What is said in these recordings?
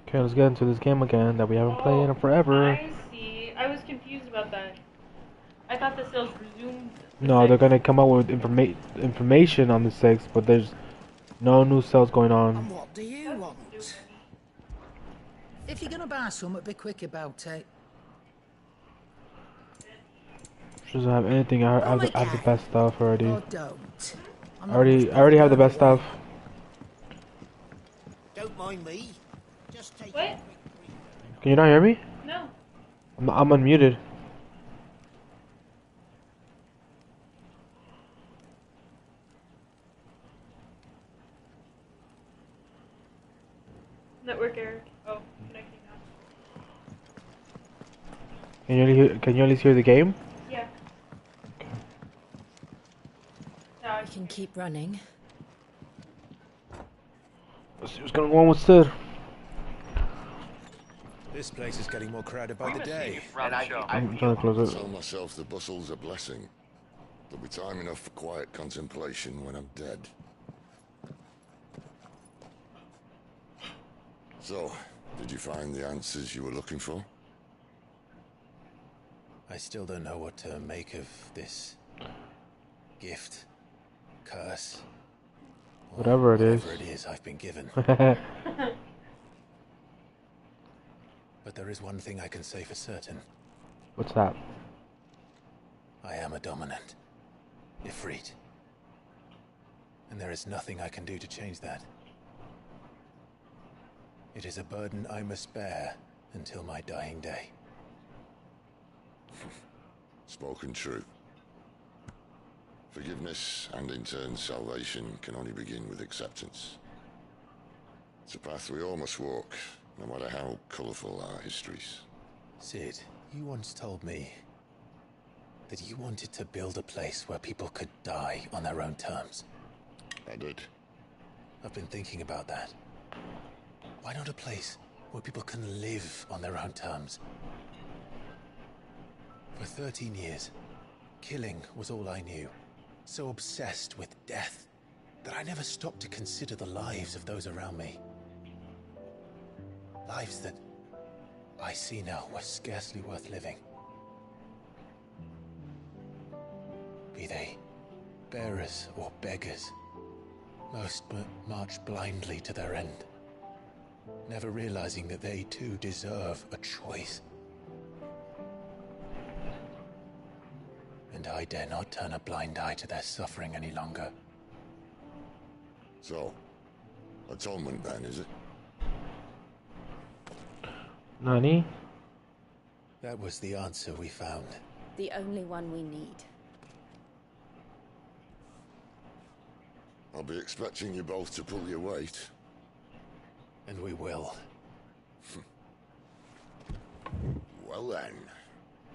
Okay, let's get into this game again that we haven't played in forever. I see. I was confused about that. I thought the sales resumed the No, they're 6th. gonna come out with information on the 6th, but there's no new sales going on. And what do you That's want? stupid. If you're gonna buy something, be quick about it. Doesn't have anything. I have the best stuff already. Or don't. I'm I not much already have the bothered best either way. stuff. Don't mind me. Just take What? a quick breather. Can you not hear me? No. I'm unmuted. Network error. Oh, connecting now. Can you at least hear the game? Yeah. Now I We can keep running. Let's see what's going on with Sid. This place is getting more crowded by the day. I'm trying to close it. Tell myself the bustle's a blessing. There'll be time enough for quiet contemplation when I'm dead. So, did you find the answers you were looking for? I still don't know what to make of this gift, curse, or Whatever it is. whatever it is I've been given. But there is one thing I can say for certain. What's that? I am a dominant, Ifrit. And there is nothing I can do to change that. It is a burden I must bear until my dying day. Spoken true. Forgiveness and in turn salvation can only begin with acceptance. It's a path we all must walk, no matter how colourful our histories. Sid, you once told me that you wanted to build a place where people could die on their own terms. I did. I've been thinking about that. Why not a place where people can live on their own terms? For 13 years, killing was all I knew. So obsessed with death that I never stopped to consider the lives of those around me. Lives that I see now were scarcely worth living. Be they bearers or beggars, most march blindly to their end, never realizing that they too deserve a choice. And I dare not turn a blind eye to their suffering any longer. So, atonement then, is it? Nani? That was the answer we found. The only one we need. I'll be expecting you both to pull your weight. And we will. Well then,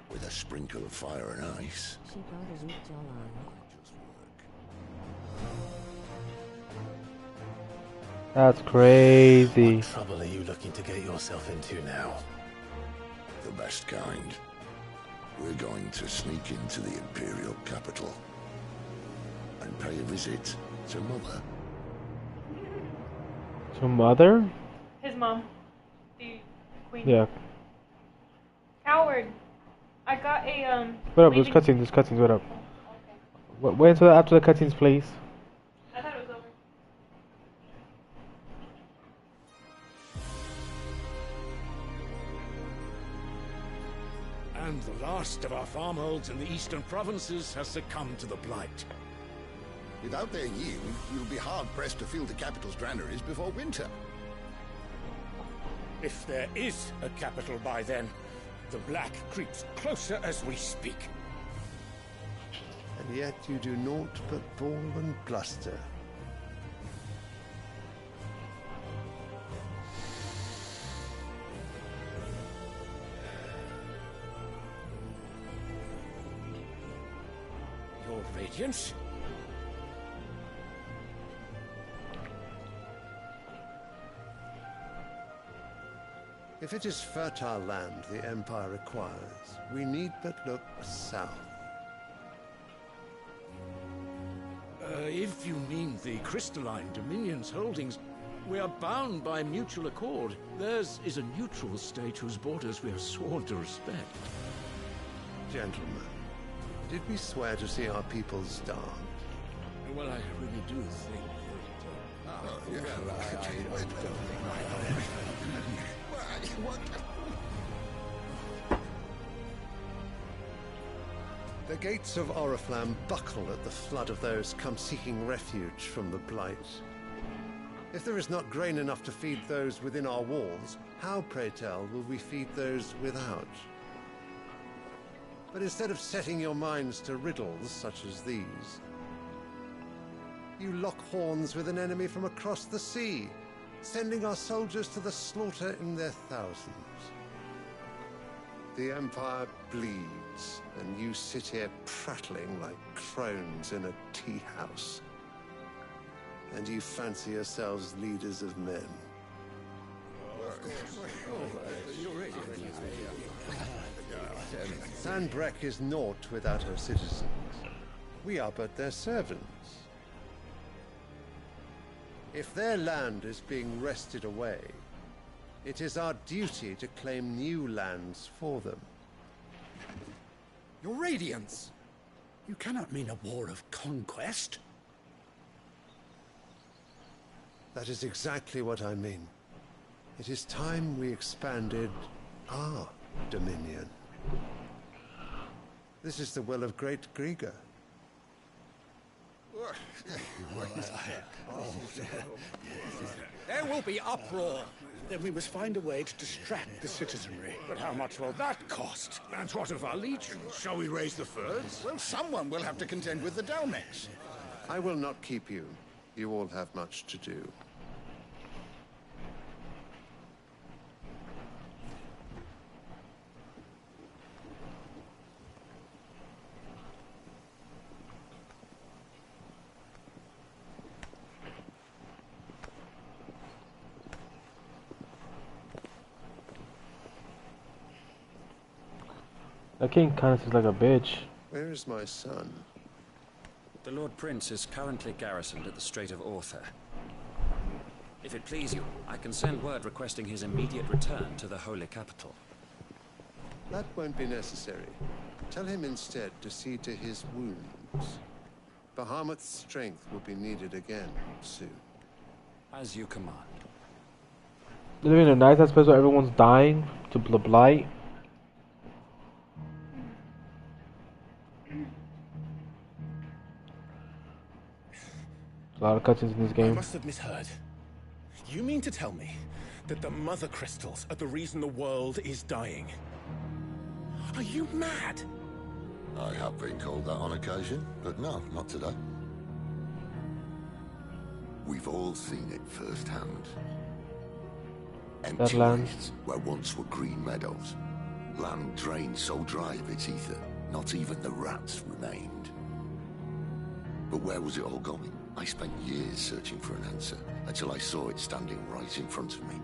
with a sprinkle of fire and ice. That's crazy. What trouble are you looking to get yourself into now? The best kind. We're going to sneak into the Imperial capital and pay a visit to Mother. To Mother? His mom. The queen. Yeah. Coward. I got a, What up? There's cutscenes, what up? Okay. Wait until after the cutscenes, please. I thought it was over. And the last of our farmholds in the eastern provinces has succumbed to the blight. Without their yield, you'll be hard-pressed to fill the capital's granaries before winter. If there is a capital by then, the black creeps closer as we speak. And yet you do naught but bawl and bluster. Your Radiance? If it is fertile land the Empire requires, we need but look south. If you mean the crystalline Dominion's holdings, We are bound by mutual accord. Theirs is a neutral state whose borders we have sworn to respect. Gentlemen, did we swear to see our people starve? Well, I really do think The gates of Oriflamme buckle at the flood of those come seeking refuge from the Blight. If there is not grain enough to feed those within our walls, how, pray tell, will we feed those without? But instead of setting your minds to riddles such as these, you lock horns with an enemy from across the sea, sending our soldiers to the slaughter in their thousands. The Empire bleeds, and you sit here prattling like crones in a tea house. And you fancy yourselves leaders of men. Sandbreck is naught without her citizens. We are but their servants. If their land is being wrested away, it is our duty to claim new lands for them. Your Radiance! You cannot mean a war of conquest. That is exactly what I mean. It is time we expanded our dominion. This is the will of great Grieger. There will be uproar. Then we must find a way to distract the citizenry. But how much will that cost? And what of our legions? Shall we raise the furs? Well, someone will have to contend with the Dalmex. I will not keep you. You all have much to do. That king kind of seems like a bitch. Where is my son? The Lord Prince is currently garrisoned at the Strait of Arthur. If it please you, I can send word requesting his immediate return to the Holy Capital. That won't be necessary. Tell him instead to see to his wounds. Bahamut's strength will be needed again soon. As you command. Living in a nice ass place where everyone's dying to the blight. A lot of cutscenes in this I game. must have misheard. You mean to tell me that the mother crystals are the reason the world is dying? Are you mad? I have been called that on occasion, but no, not today. We've all seen it firsthand. Empty land. wastes where once were green meadows. Land drained so dry of its ether, not even the rats remained. But where was it all going? I spent years searching for an answer, until I saw it standing right in front of me.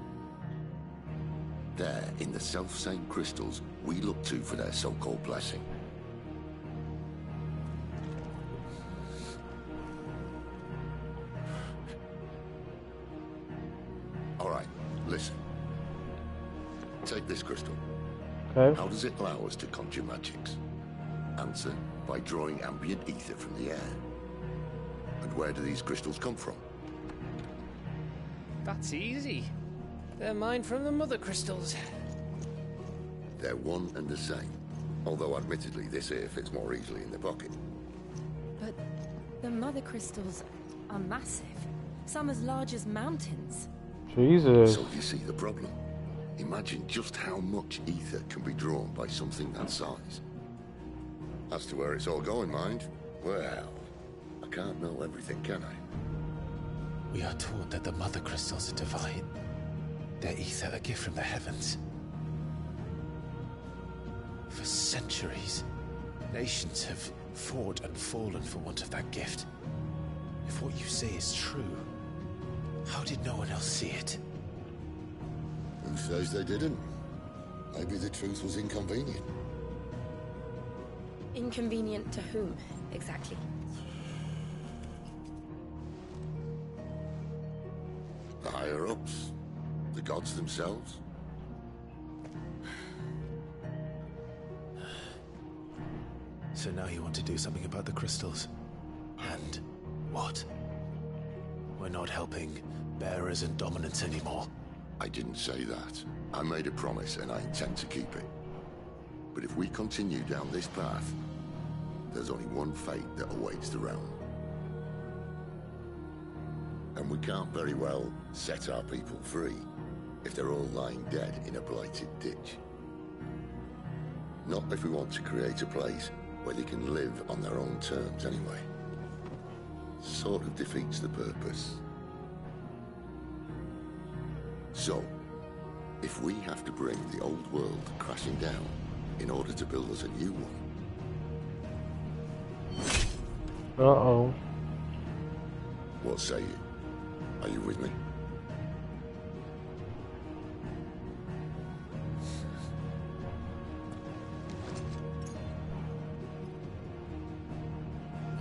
There, in the self-same crystals we look to for their so-called blessing. All right, listen. Take this crystal. Okay. How does it allow us to conjure magics? Answer, by drawing ambient ether from the air. And where do these crystals come from? That's easy. They're mined from the mother crystals. They're one and the same. Although admittedly this here fits more easily in the pocket. But the mother crystals are massive. Some as large as mountains. Jesus. So you see the problem. Imagine just how much ether can be drawn by something that size. As to where it's all going, mind, well, I can't know everything, can I? We are taught that the mother crystals are divine. Their ether a gift from the heavens. For centuries, nations have fought and fallen for want of that gift. If what you say is true, how did no one else see it? Who says they didn't? Maybe the truth was inconvenient. Inconvenient to whom, exactly? The High higher-ups? The gods themselves? So now you want to do something about the crystals? And what? We're not helping bearers and dominants anymore. I didn't say that. I made a promise and I intend to keep it. But if we continue down this path, there's only one fate that awaits the realm. And we can't very well set our people free if they're all lying dead in a blighted ditch. Not if we want to create a place where they can live on their own terms anyway. Sort of defeats the purpose. So, if we have to bring the old world crashing down in order to build us a new one. Uh-oh. What say you? Are you with me?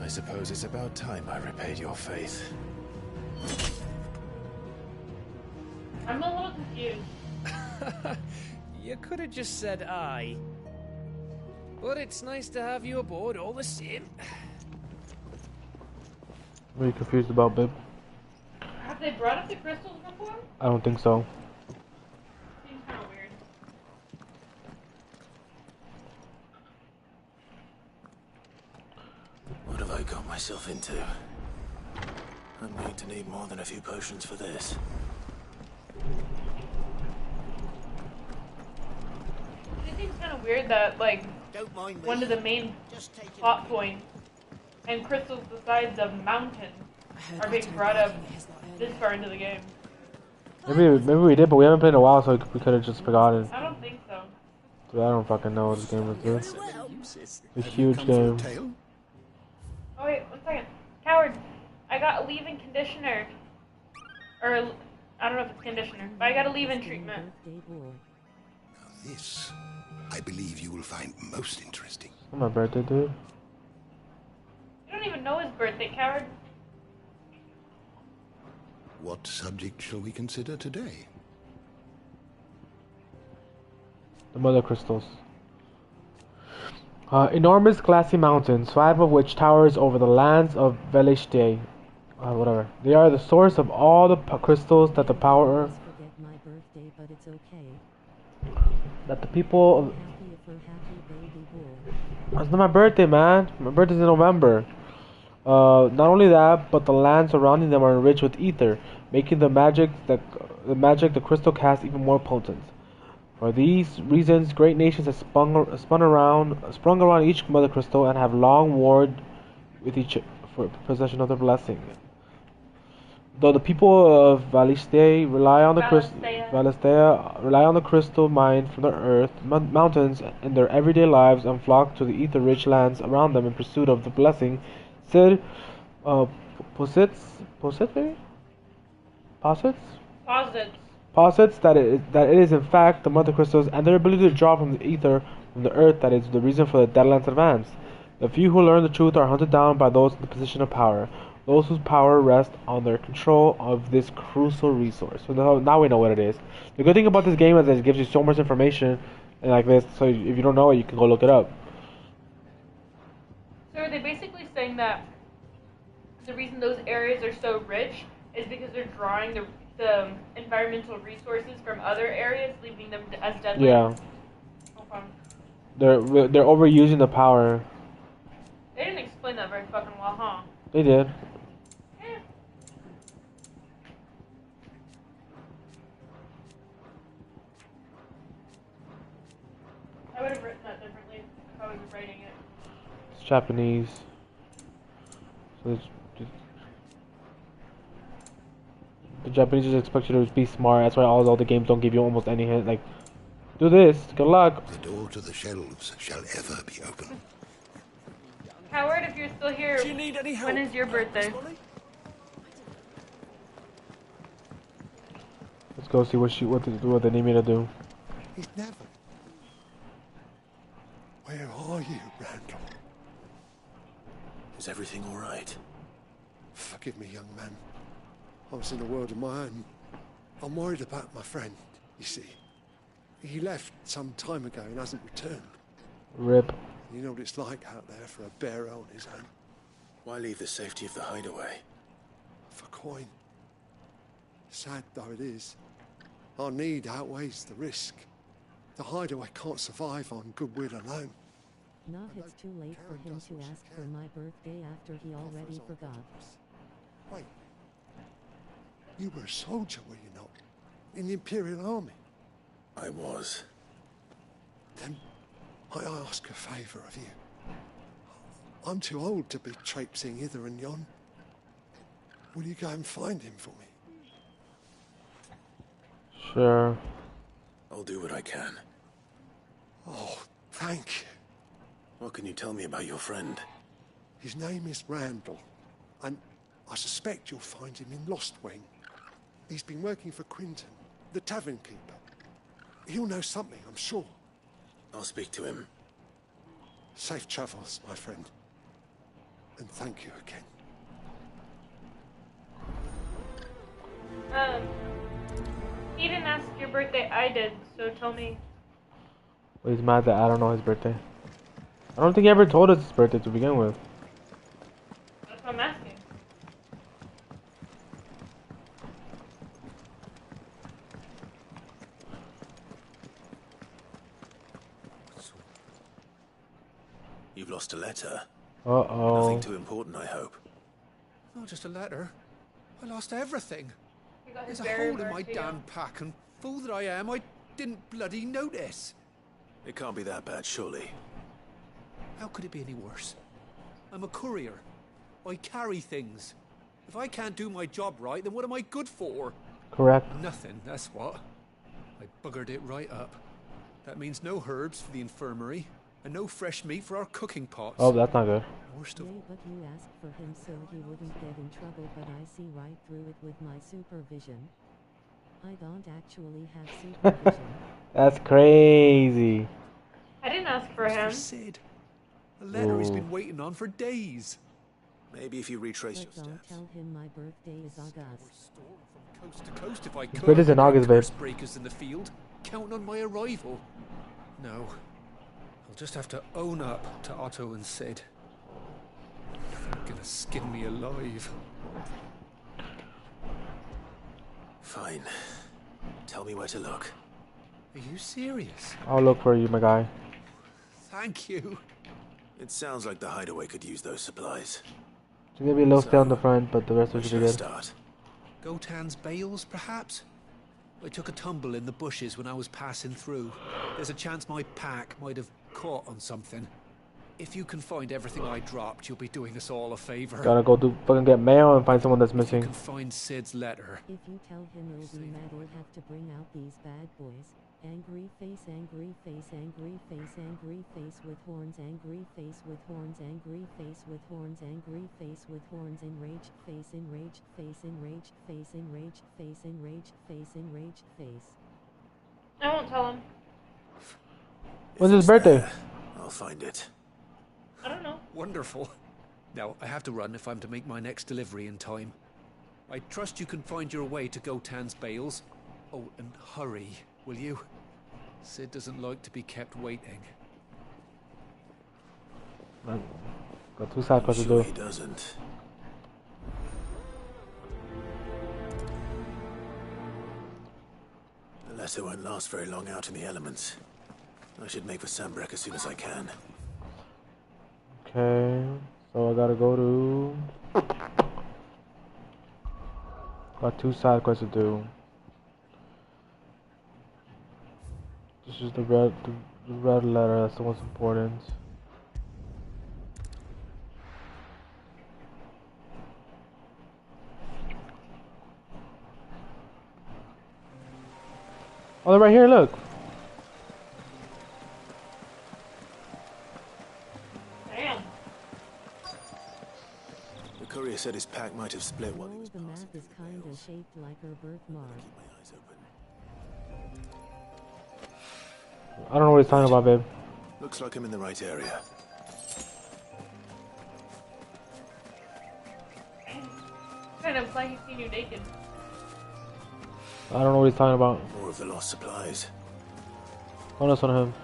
I suppose it's about time I repaid your faith. I'm a little confused. You could have just said aye. But it's nice to have you aboard all the same. What are you confused about, babe? Have they brought up the crystals before? I don't think so. Seems kind of weird. What have I got myself into? I'm going to need more than a few potions for this. It seems kind of weird that, like, one of the main plot points and crystals the size of mountains are being brought up this far into the game. Maybe we did, but we haven't played in a while, so we could have just forgotten. I don't think so. Dude, I don't fucking know what this game is, dude. It's a huge game. Oh wait, 1 second. Coward, I got a leave-in conditioner. Or, I don't know if it's conditioner, but I got a leave-in treatment. This, I believe you will find most interesting. It's my birthday, dude. You don't even know his birthday, Coward. What subject shall we consider today? The mother crystals. Enormous glassy mountains, 5 of which towers over the lands of Velishte. Whatever. They are the source of all the crystals that the power... Forget my birthday, but it's okay. That the people... Happy for happy baby boy. It's not my birthday, man. My birthday's in November. Not only that, but the lands surrounding them are enriched with ether, making the magic the crystal casts even more potent. For these reasons, great nations have sprung around each mother crystal and have long warred with each for possession of their blessing. Though the people of Valistea rely on the crystal mined from the earth mountains in their everyday lives and flock to the ether-rich lands around them in pursuit of the blessing, Sid posits that it is in fact the mother crystals and their ability to draw from the ether from the earth that is the reason for the Deadlands advance. The few who learn the truth are hunted down by those in the position of power, those whose power rests on their control of this crucial resource. So now we know what it is. The good thing about this game is that it gives you so much information and like this, so if you don't know it, you can go look it up. So are they basically saying that the reason those areas are so rich is because they're drawing the environmental resources from other areas, leaving them as deadlands? Yeah. Okay. They're overusing the power. They didn't explain that very fucking well, huh? They did. Yeah. I would have written that differently if I was writing it. It's Japanese. So the Japanese just expect you to be smart. That's why all the games don't give you almost any hint. Like, do this. Good luck. The door to the shelves shall ever be open. Howard, if you're still here, Do you need any help? when is your birthday? Let's go see what they need me to do. He's never. Where are you, Randall? Is everything all right? Forgive me, young man. I was in a world of my own. I'm worried about my friend, you see. He left some time ago and hasn't returned. Rip. You know what it's like out there for a bearer on his own. Why leave the safety of the hideaway? For coin. Sad though it is, our need outweighs the risk. The hideaway can't survive on goodwill alone. Nah, it's too late for him to ask for my birthday after he already forgot. Wait. You were a soldier, were you not? In the Imperial Army? I was. Then I ask a favour of you. I'm too old to be traipsing hither and yon. Will you go and find him for me? Sure. I'll do what I can. Oh, thank you. What can you tell me about your friend? His name is Randall, and I suspect you'll find him in Lost Wing. He's been working for Quinton, the tavern keeper. He'll know something, I'm sure. I'll speak to him. Safe travels, my friend. And thank you again. He didn't ask your birthday, I did, so tell me. Well, he's mad that I don't know his birthday. I don't think he ever told us his birthday to begin with. That's what I'm asking. You've lost a letter. Uh-oh. Nothing too important, I hope. Not just a letter. I lost everything. There's a berry hole in my mark, damn pack, and fool that I am, I didn't bloody notice. It can't be that bad, surely. How could it be any worse? I'm a courier. I carry things. If I can't do my job right, then what am I good for? Correct. Nothing, that's what. I buggered it right up. That means no herbs for the infirmary, and no fresh meat for our cooking pots. Oh, that's not good. Worst of Yeah, but you asked for him so he wouldn't get in trouble, but I see right through it with my supervision. I don't actually have supervision. That's crazy. I didn't ask for him. Sid. A letter he's Ooh. been waiting on for days. Maybe if you retrace But your don't steps. tell him my birthday is August. From coast to coast if I could. birthday's in August, babe. Curse breakers in the field, counting on my arrival. No. I'll just have to own up to Otto and Sid. They're gonna skin me alive. Fine. Tell me where to look. Are you serious? I'll look for you, my guy. Thank you. It sounds like the hideaway could use those supplies. It's gonna be a little stale on the front, but the rest Where of it should should I be good. start? Gotan's bales, perhaps? I took a tumble in the bushes when I was passing through. There's a chance my pack might have caught on something. If you can find everything I dropped, you'll be doing us all a favor. Gotta go do fucking get mail and find someone that's You missing. can find Sid's letter. If you tell him he'll be mad, we'll have to bring out these bad boys. Angry face, angry face, angry face, angry face with horns, angry face with horns, angry face with horns, angry face with horns, enraged face, enraged face, enraged face, enraged face, enraged face, enraged face. I won't tell him. When's his birthday? I'll find it. I don't know. Wonderful. Now, I have to run if I'm to make my next delivery in time. I trust you can find your way to Gotan's bales. Oh, and hurry, will you? Sid doesn't like to be kept waiting. Man, got 2 side quests to Sure do. he doesn't. The letter won't last very long out in the elements. I should make for Sambrek as soon as I can. Okay, so I gotta go to. Got 2 side quests to do. This is the red letter. That's the most important. Oh, they're right here. Look. Damn. The courier said his pack might have split while he Oh, was the map passing is through the kinda bales. shaped like her birthmark. Keep my eyes open. I don't know what he's talking about, babe. Looks like I'm in the right area. Kind of like he's seen you naked. I don't know what he's talking about. More of the lost supplies. Bonus on him.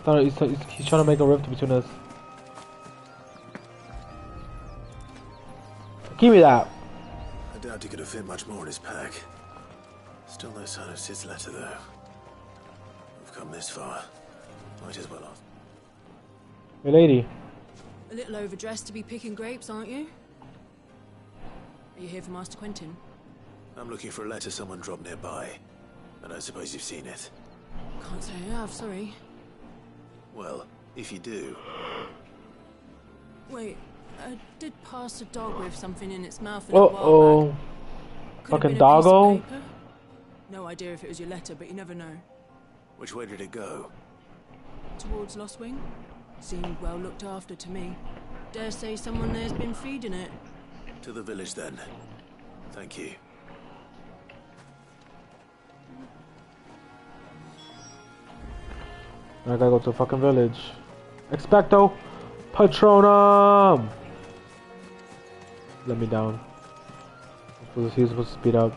He's trying to make a rift between us. Give me that. I doubt he could have fit much more in his pack. Still no sign of Sid's letter, though. We've come this far. Might as well have. Hey, lady. A little overdressed to be picking grapes, aren't you? Are you here for Master Quentin? I'm looking for a letter someone dropped nearby. I don't suppose you've seen it. Can't say I have, sorry. Well, if you do... Wait, I did pass a dog with something in its mouth a little while back. Fucking doggo? No idea if it was your letter, but you never know. Which way did it go? Towards Lost Wing? Seemed well looked after to me. Dare say someone there's been feeding it. To the village, then. Thank you. I gotta go to the fucking village. Expecto Patronum! Let me down. He was supposed to speed up.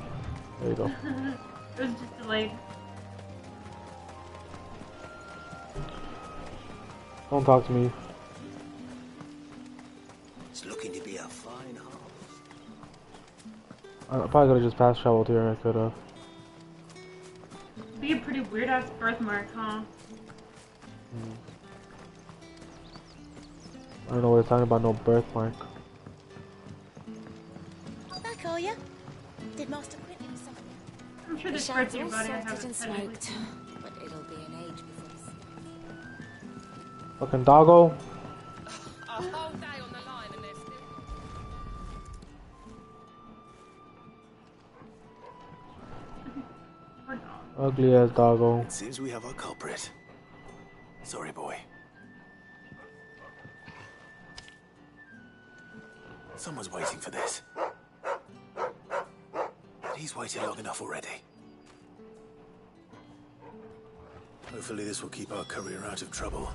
There you go. It was just delayed. Don't talk to me. It's looking to be a fine harvest. I probably could've just fast traveled here. I could've. Be a pretty weird ass birthmark, huh? I don't know what it's talking about. No birthmark. Back, are you? Did Master Quentin something? I'm sure The this shadow's birthday all body I salted haven't and touched. smoked, but it'll be an age before it's... Fucking doggo. A whole day on the line and they're still... Ugly ass doggo. It seems we have our culprit. Sorry, boy. Someone's waiting for this. He's waited long enough already. Hopefully this will keep our courier out of trouble.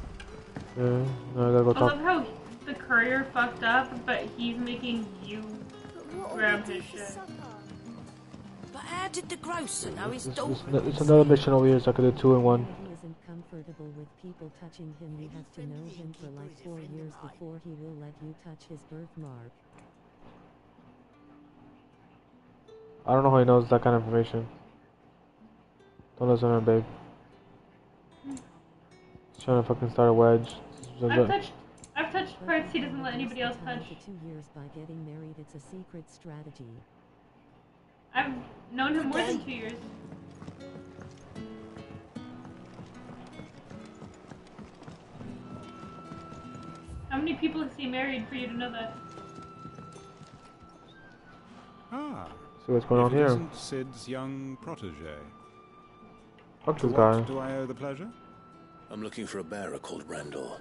Yeah, now I gotta go I talk. love how the courier fucked up, but he's making you grab his shit. But how did the grocer know his It's, daughter? it's another mission over here, so I could do 2 in 1. He isn't comfortable with people touching him. You have to know him for like 4 years before he will let you touch his birthmark. I don't know how he knows that kind of information. Don't listen to him, babe. He's trying to fucking start a wedge. I've touched parts he doesn't let anybody else touch. For 2 years by getting married, it's a secret strategy. I've known him more than 2 years. How many people has he married for you to know that? Ah. See what's going on It here. isn't Sid's young protege. Fuck To this what guy. do I owe the pleasure? I'm looking for a bearer called Randall.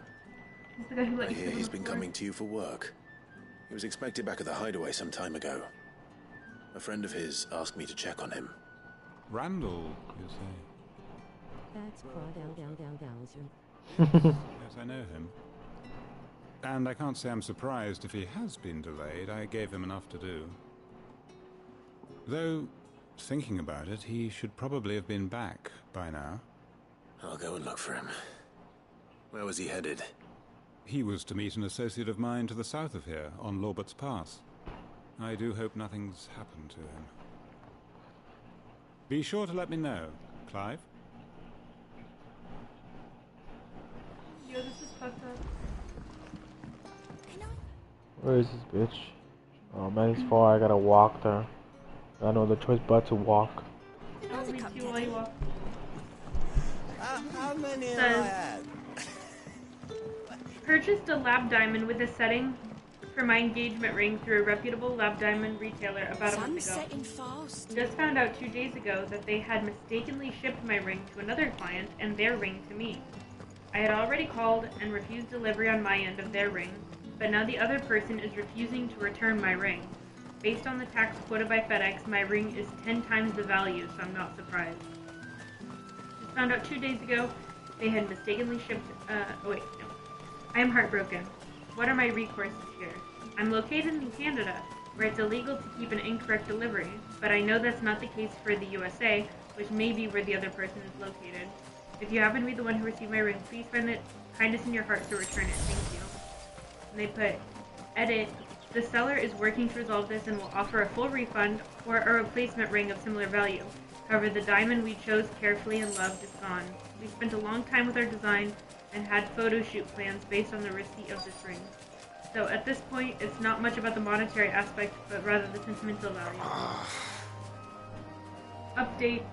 He's the guy who let I you hear sit on he's the been floor. coming to you for work. He was expected back at the hideaway some time ago. A friend of his asked me to check on him. Randall, you say? That's Crawdowdowdowdowser. Yes, I know him. And I can't say I'm surprised if he has been delayed. I gave him enough to do. Though, thinking about it, he should probably have been back by now. I'll go and look for him. Where was he headed? He was to meet an associate of mine to the south of here, on Lorbert's Pass. I do hope nothing's happened to him. Be sure to let me know, Clive. Yo, this is fucked up. Where is this bitch? Oh man, it's far. I gotta walk there. I know the choice but to walk. I'll read you while you walk. How many have I Says, had? purchased a lab diamond with a setting for my engagement ring through a reputable lab diamond retailer about a month ago. Setting fast. Just found out 2 days ago that they had mistakenly shipped my ring to another client and their ring to me. I had already called and refused delivery on my end of their ring, but now the other person is refusing to return my ring. Based on the tax quoted by FedEx, my ring is 10 times the value, so I'm not surprised. Just found out 2 days ago they had mistakenly shipped, oh wait, no. I am heartbroken. What are my recourses here? I'm located in Canada, where it's illegal to keep an incorrect delivery, but I know that's not the case for the USA, which may be where the other person is located. If you happen to be the one who received my ring, please find the kindness in your heart to return it. Thank you. And they put, edit, the seller is working to resolve this and will offer a full refund or a replacement ring of similar value. However, the diamond we chose carefully and loved is gone. We spent a long time with our design and had photo shoot plans based on the receipt of this ring. So at this point, it's not much about the monetary aspect, but rather the sentimental value. Update.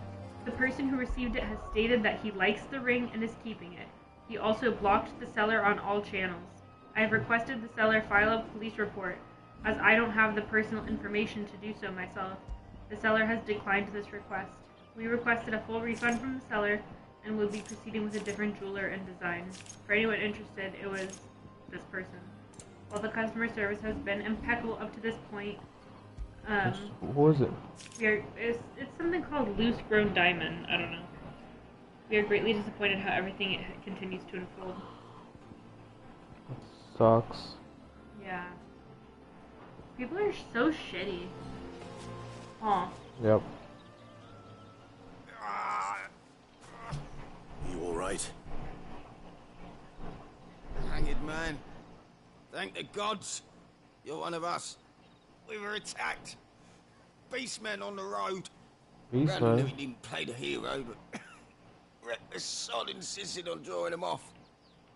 The person who received it has stated that he likes the ring and is keeping it. He also blocked the seller on all channels. I have requested the seller file a police report, as I don't have the personal information to do so myself. The seller has declined this request. We requested a full refund from the seller and will be proceeding with a different jeweler and design. For anyone interested, it was this person. While the customer service has been impeccable up to this point, What is it? it's something called loose grown diamond. I don't know. We are greatly disappointed how everything continues to unfold. Sucks. Yeah. People are so shitty. Aw. Yep. You alright? Hang it, man. Thank the gods. You're one of us. We were attacked. Beastmen on the road. Beastmen? Random knew he didn't play the hero, but reckless sod insisted on drawing him off.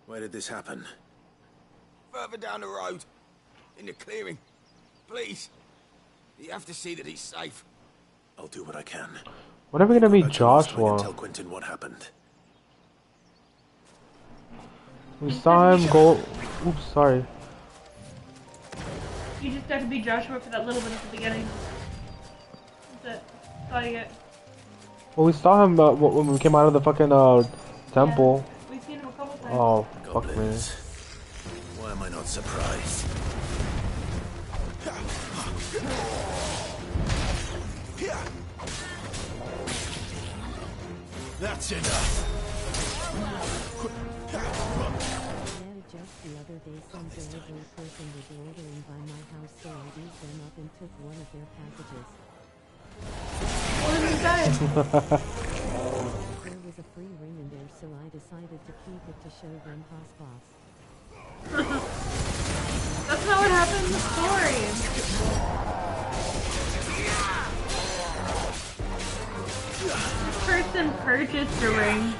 Where did this happen? Further down the road. In the clearing. Please. You have to see that he's safe. I'll do what I can. When are we gonna meet Back to Lost Wing and Joshua? tell Quentin what happened. We saw him go. Oops, sorry. You just got to be Joshua for that little bit at the beginning. That's it. That's all you get. Well, we saw him when we came out of the fucking temple. Yeah, we've seen him a couple times. Oh, fuck me. Goblins. Why am I not surprised? That's enough. Just the other day some delivery person was ordering by my house, so I beat them up and took one of their packages. There was a free ring in there, so I decided to keep it to show them Boss. That's not what happened in the story. This person purchased a ring,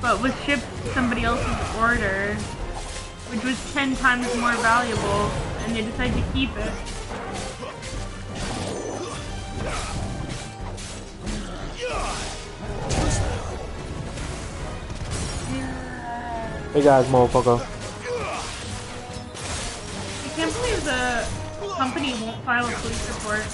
but was shipped somebody else's order, which was 10 times more valuable, and they decided to keep it. Hey guys, motherfucker. I can't believe the company won't file a police report.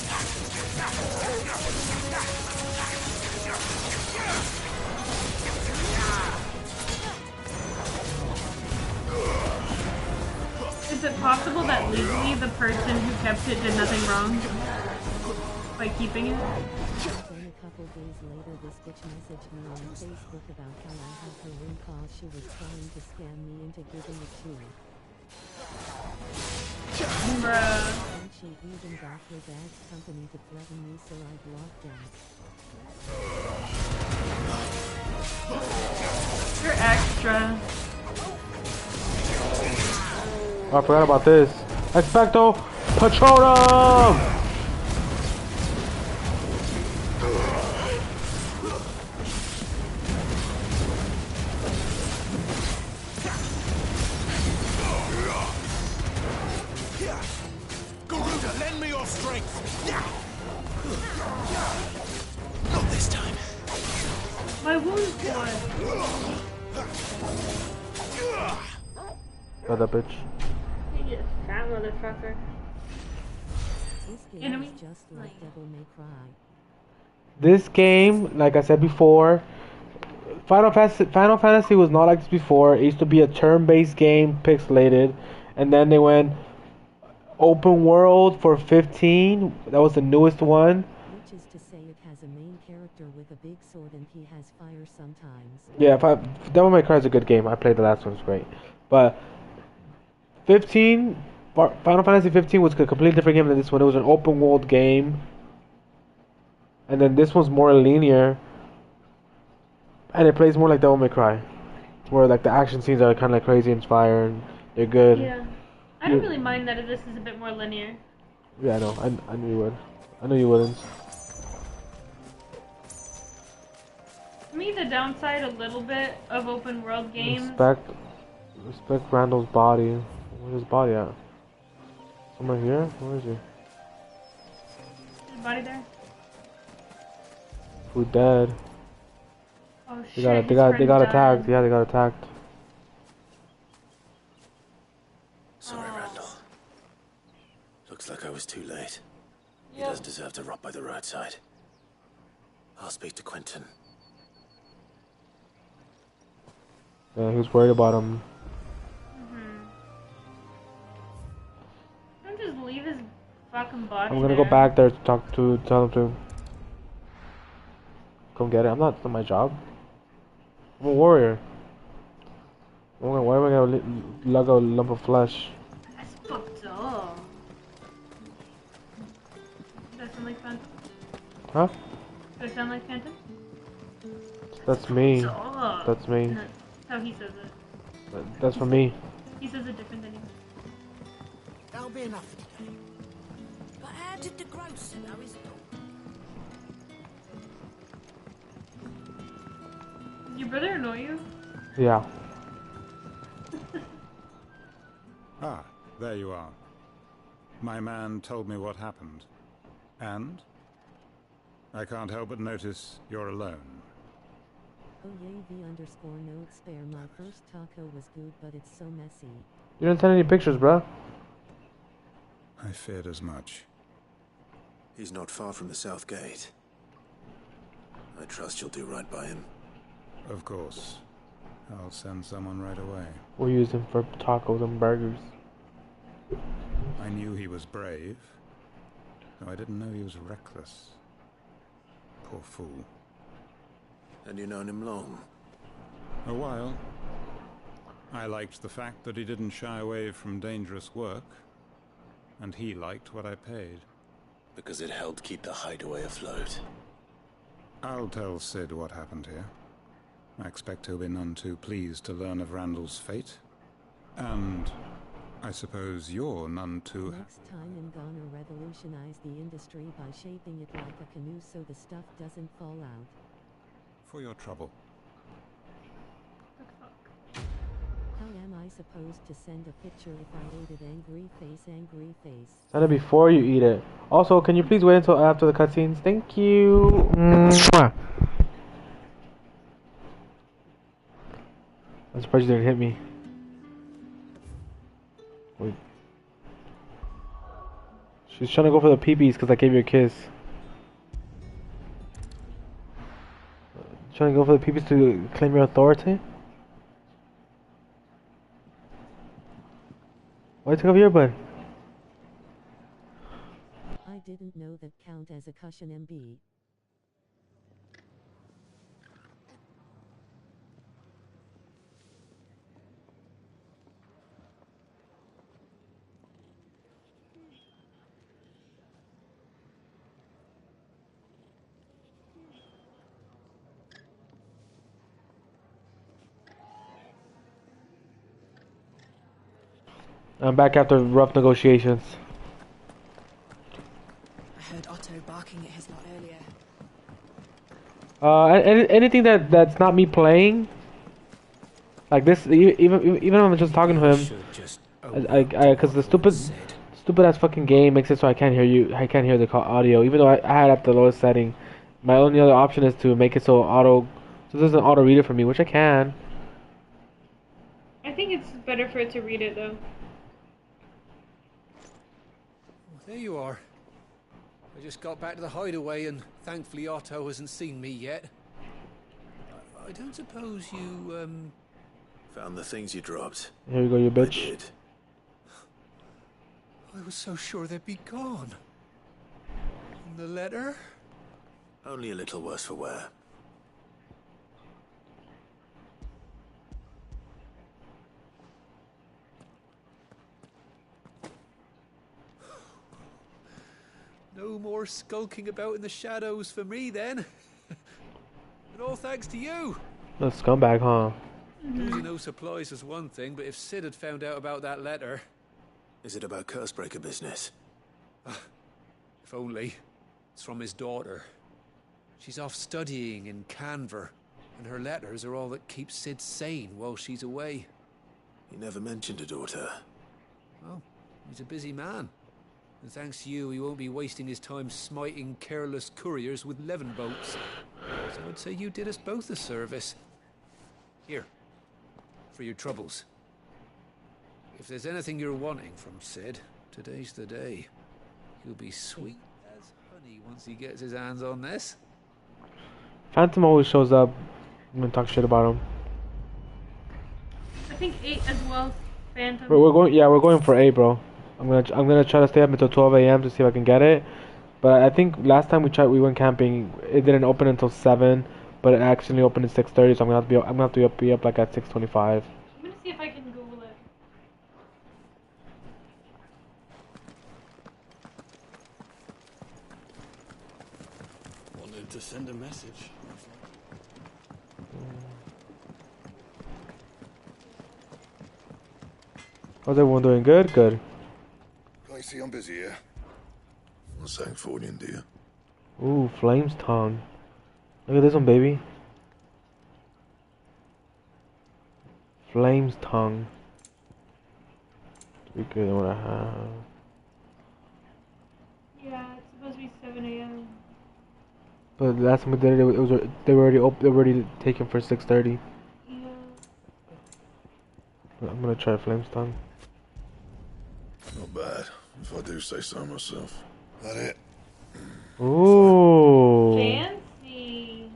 Is it possible that legally the person who kept it did nothing wrong by keeping it? Then a couple days later this bitch messaged me on Facebook about how I had her ring cause she was trying to scam me into giving it to her. Bruh. And she even got her dad's company to threaten me, so I blocked them. You're extra. Oh, I forgot about this. Expecto Patronum! Garuda, lend me your strength! Not this time. My wound's blood. Got that bitch. You just fat motherfucker. This game Enemy? is just like Devil May Cry. This game, like I said before, Final Fantasy was not like this before. It used to be a turn-based game, pixelated, and then they went open world for 15. That was the newest one. Which is to say it has a main character with a big sword and he has fire sometimes. Yeah, Devil May Cry is a good game. I played the last one; it's great. But 15 Final Fantasy 15 was a completely different game than this one. It was an open world game, and then this one's more linear, and it plays more like Devil May Cry, where like the action scenes are kind of like crazy and fire, and they're good. Yeah. I don't really mind that this is a bit more linear. Yeah, I know. I knew you would. I knew you wouldn't. To me, the downside a little bit of open world games. Respect Randall's body. Where's his body at? Somewhere here? Where is he? His body there? Who dead? Oh They shit! got attacked. Yeah, they got attacked. Sorry, Randall. Looks like I was too late. He doesn't deserve to rot by the roadside. I'll speak to Quentin. Yeah, he was worried about him. Don't just leave his fucking body. I'm gonna go back there to tell him to come get it. It's not my job. I'm a warrior. Why am I gonna lug a lump of flesh? That's fucked up. Does that sound like Phantom? Huh? Does that sound like Phantom? That's me. Fucked up. That's me. No, that's how he says it. That's for me. He says it different than you. That'll be enough today. But how did the grocer know his dog? Does your brother annoy you? Yeah. Ah, there you are. My man told me what happened. And? I can't help but notice you're alone. OYV_note spare. My first taco was good, but it's so messy. You didn't send any pictures, bruh. I feared as much. He's not far from the south gate. I trust you'll do right by him. Of course. I'll send someone right away. We'll use him for tacos and burgers. I knew he was brave, though I didn't know he was reckless. Poor fool. And you known him long? A while. I liked the fact that he didn't shy away from dangerous work, and he liked what I paid. Because it helped keep the hideaway afloat. I'll tell Sid what happened here. I expect he'll be none too pleased to learn of Randall's fate. And I suppose you're none too... Next time I'm gonna revolutionize the industry by shaping it like a canoe so the stuff doesn't fall out. For your trouble. How am I supposed to send a picture if I ate it? Angry face. Send it before you eat it. Also, can you please wait until after the cutscenes? Thank you. Mwah. I'm surprised you didn't hit me. Wait. She's trying to go for the peepees because I gave you a kiss. Trying to go for the peepees to claim your authority? Why take off your earbud? I didn't know that count as a cushion MB. I'm back after rough negotiations. I heard Otto barking at his lot earlier. Anything that's not me playing, like this, even if I'm just talking to him, because the stupid ass fucking game makes it so I can't hear you. I can't hear the audio, even though I had it at the lowest setting. My only other option is to make it so it doesn't auto read it for me, which I can. I think it's better for it to read it though. There you are. I just got back to the hideaway and thankfully Otto hasn't seen me yet. I don't suppose you, Found the things you dropped. Here you go, you bitch. I did. I was so sure they'd be gone. And the letter? Only a little worse for wear. No more skulking about in the shadows for me then. And all thanks to you. The scumbag, huh? Losing no supplies is one thing, but if Sid had found out about that letter... Is it about Cursebreaker business? If only. It's from his daughter. She's off studying in Canver, and her letters are all that keeps Sid sane while she's away. He never mentioned a daughter. Well, he's a busy man. And thanks to you, he won't be wasting his time smiting careless couriers with levin boats. So I'd say you did us both a service. Here, for your troubles. If there's anything you're wanting from Sid, today's the day. He'll be sweet as honey once he gets his hands on this. Phantom always shows up. I'm gonna talk shit about him. I think 8 as well, Phantom. We're going. Yeah, we're going for 8, bro. I'm gonna try to stay up until 12 a.m. to see if I can get it. But I think last time we went camping, it didn't open until 7, but it actually opened at 6:30. So I'm gonna have to be up like at 6:25. I'm gonna see if I can Google it. Wanted to send a message. How's everyone doing? Good, good. I see I'm busy here. What's that for, dear? Ooh, Flame's tongue. Look at this one, baby. Flame's tongue. Be good than what I have. Yeah, it's supposed to be 7 a.m. But the last time we did it, they were already taken for 6:30. Yeah. I'm gonna try Flame's tongue. Not bad, if I do say so myself. That it? Ooh. Fancy.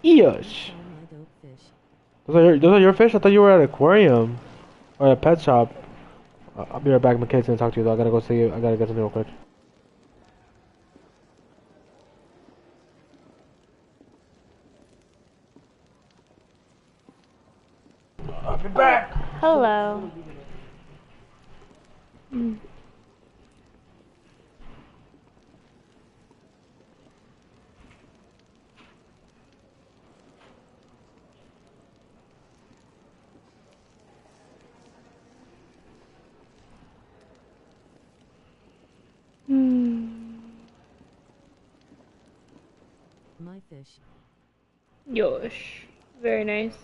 Eesh. Those are your fish? I thought you were at an aquarium. Or a pet shop. I'll be right back. My kid's gonna talk to you though. I gotta go see you. I gotta get something real quick. I'll be back. Hello. My fish. Yosh. Very nice.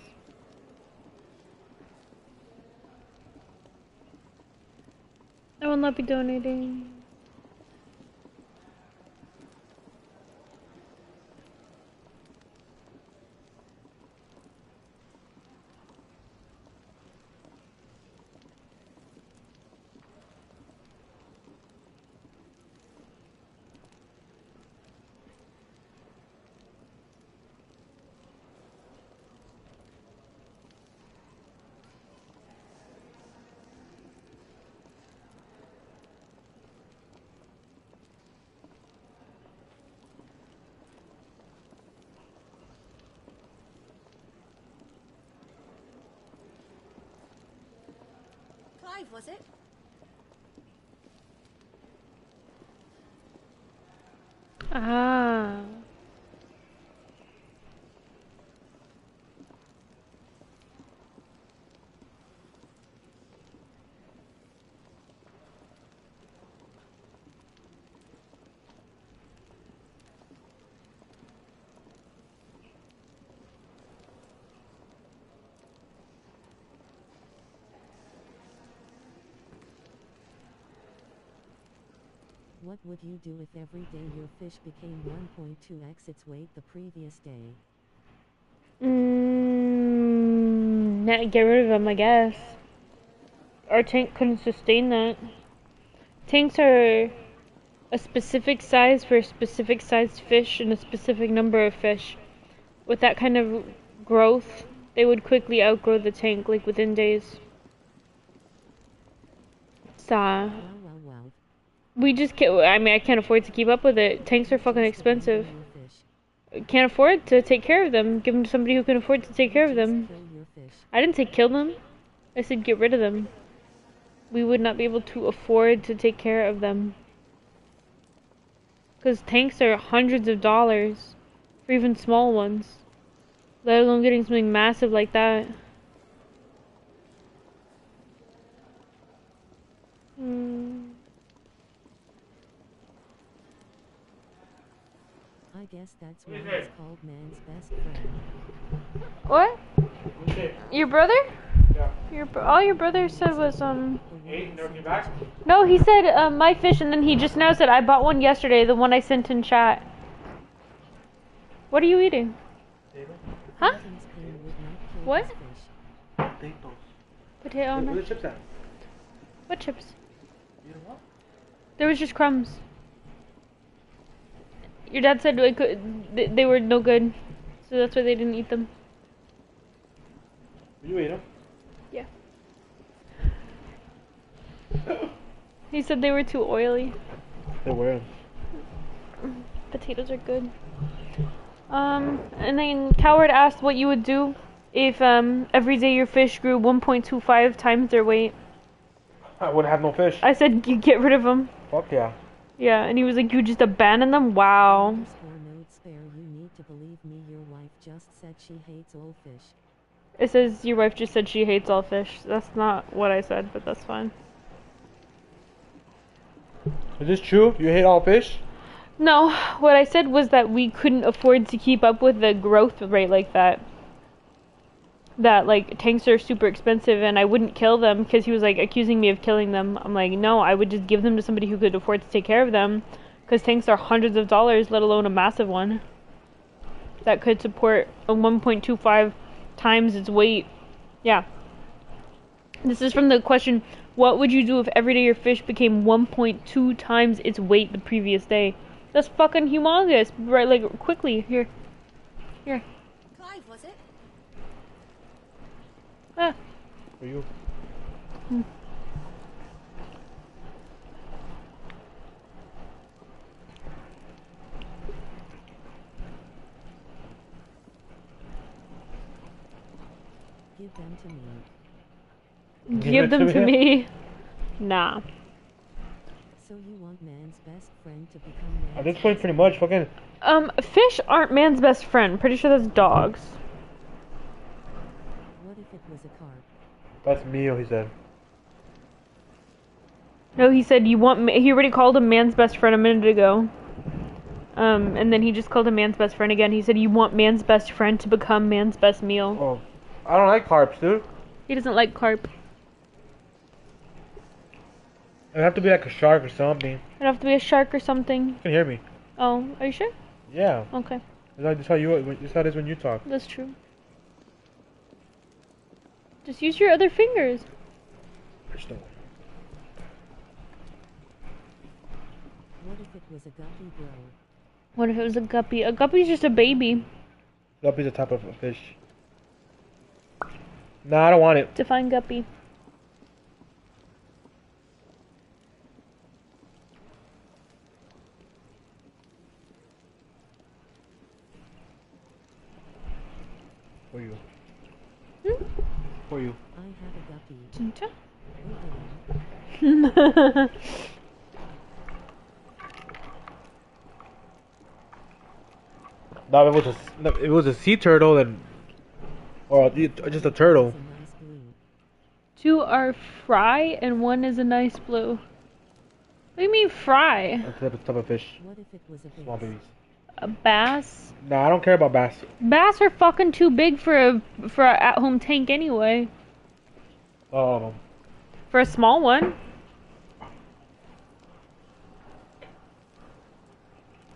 I will not be donating. Clive, was it? Ah. What would you do if every day your fish became 1.2x its weight the previous day? Get rid of them, I guess. Our tank couldn't sustain that. Tanks are a specific size for a specific sized fish and a specific number of fish. With that kind of growth, they would quickly outgrow the tank, like within days. So, we just can't, I mean, I can't afford to keep up with it. Tanks are fucking expensive. Can't afford to take care of them. Give them to somebody who can afford to take care of them. I didn't say kill them. I said get rid of them. We would not be able to afford to take care of them. Because tanks are hundreds of dollars for even small ones. Let alone getting something massive like that. I guess that's why it's called man's best friend. What? Your brother? Yeah. All your brother said was No, he said my fish, and then he just now said I bought one yesterday, the one I sent in chat. What are you eating? Huh? What? Potatoes. Potato. Where the chips at? What chips? You know what? There was just crumbs. Your dad said they were no good, so that's why they didn't eat them. You ate them? Yeah. He said they were too oily. They were. Potatoes are good. And then Coward asked what you would do if every day your fish grew 1.25 times their weight. I wouldn't have no fish. I said you get rid of them. Fuck yeah. Yeah, and he was like, you just abandon them? Wow. You need to believe me, your wife just said she hates all fish. It says your wife just said she hates all fish. That's not what I said, but that's fine. Is this true? You hate all fish? No, what I said was that we couldn't afford to keep up with the growth rate like that. That, like, tanks are super expensive and I wouldn't kill them because he was, like, accusing me of killing them. I'm like, no, I would just give them to somebody who could afford to take care of them because tanks are hundreds of dollars, let alone a massive one that could support a 1.25 times its weight. Yeah. This is from the question, what would you do if every day your fish became 1.2 times its weight the previous day? That's fucking humongous. Right, like, quickly. Here. Here. Clive, was it? Ah. For you. Give them to me. Give them to me. Nah. So you want man's best friend to become man's At this point, pretty much, fucking... Fish aren't man's best friend. Pretty sure that's dogs. What if it was a carp? That's meal, he said. No, he said you want... He already called him man's best friend a minute ago. And then he just called him man's best friend again. He said you want man's best friend to become man's best meal. Oh, I don't like carps, dude. He doesn't like carp. It'd have to be like a shark or something. It'd have to be a shark or something. You can hear me. Oh, are you sure? Yeah. Okay. That's how it is when you talk. That's true. Just use your other fingers. What if it was a guppy, bro? What if it was a guppy? A guppy's just a baby. Guppy's a type of fish. Nah, I don't want it. Define guppy. For you. Hmm? For you. I have a guppy. 진짜? No, if it was a sea turtle, then, or just a turtle. Two are fry and one is a nice blue. What do you mean fry? That's a type of fish. What if it was a Small babies. A bass? Nah, I don't care about bass. Bass are fucking too big for a at-home tank anyway. All of them. For a small one.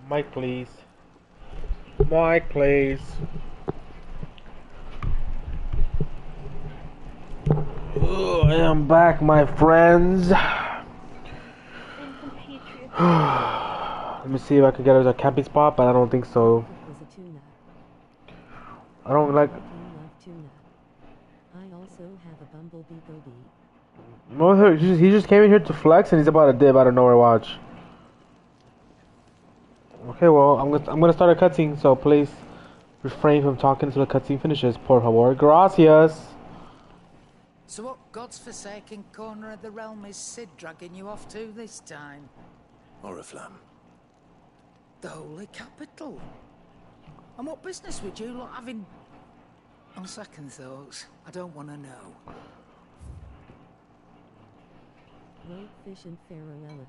Mike, please. Mike, please. Oh, I am back, my friends. Let me see if I can get us a camping spot, but I don't think so. I don't like. I also have a bumblebee goby. No, he just came in here to flex, and he's about to dip out of nowhere. Watch. Okay, well, I'm gonna start a cutscene, so please refrain from talking until the cutscene finishes. Por favor, gracias. So what God's forsaken corner of the realm is Sid dragging you off to this time? Oriflamme. the holy capital. And what business would you lot having? On second thoughts, I don't want to know. Roguefish and Farolella.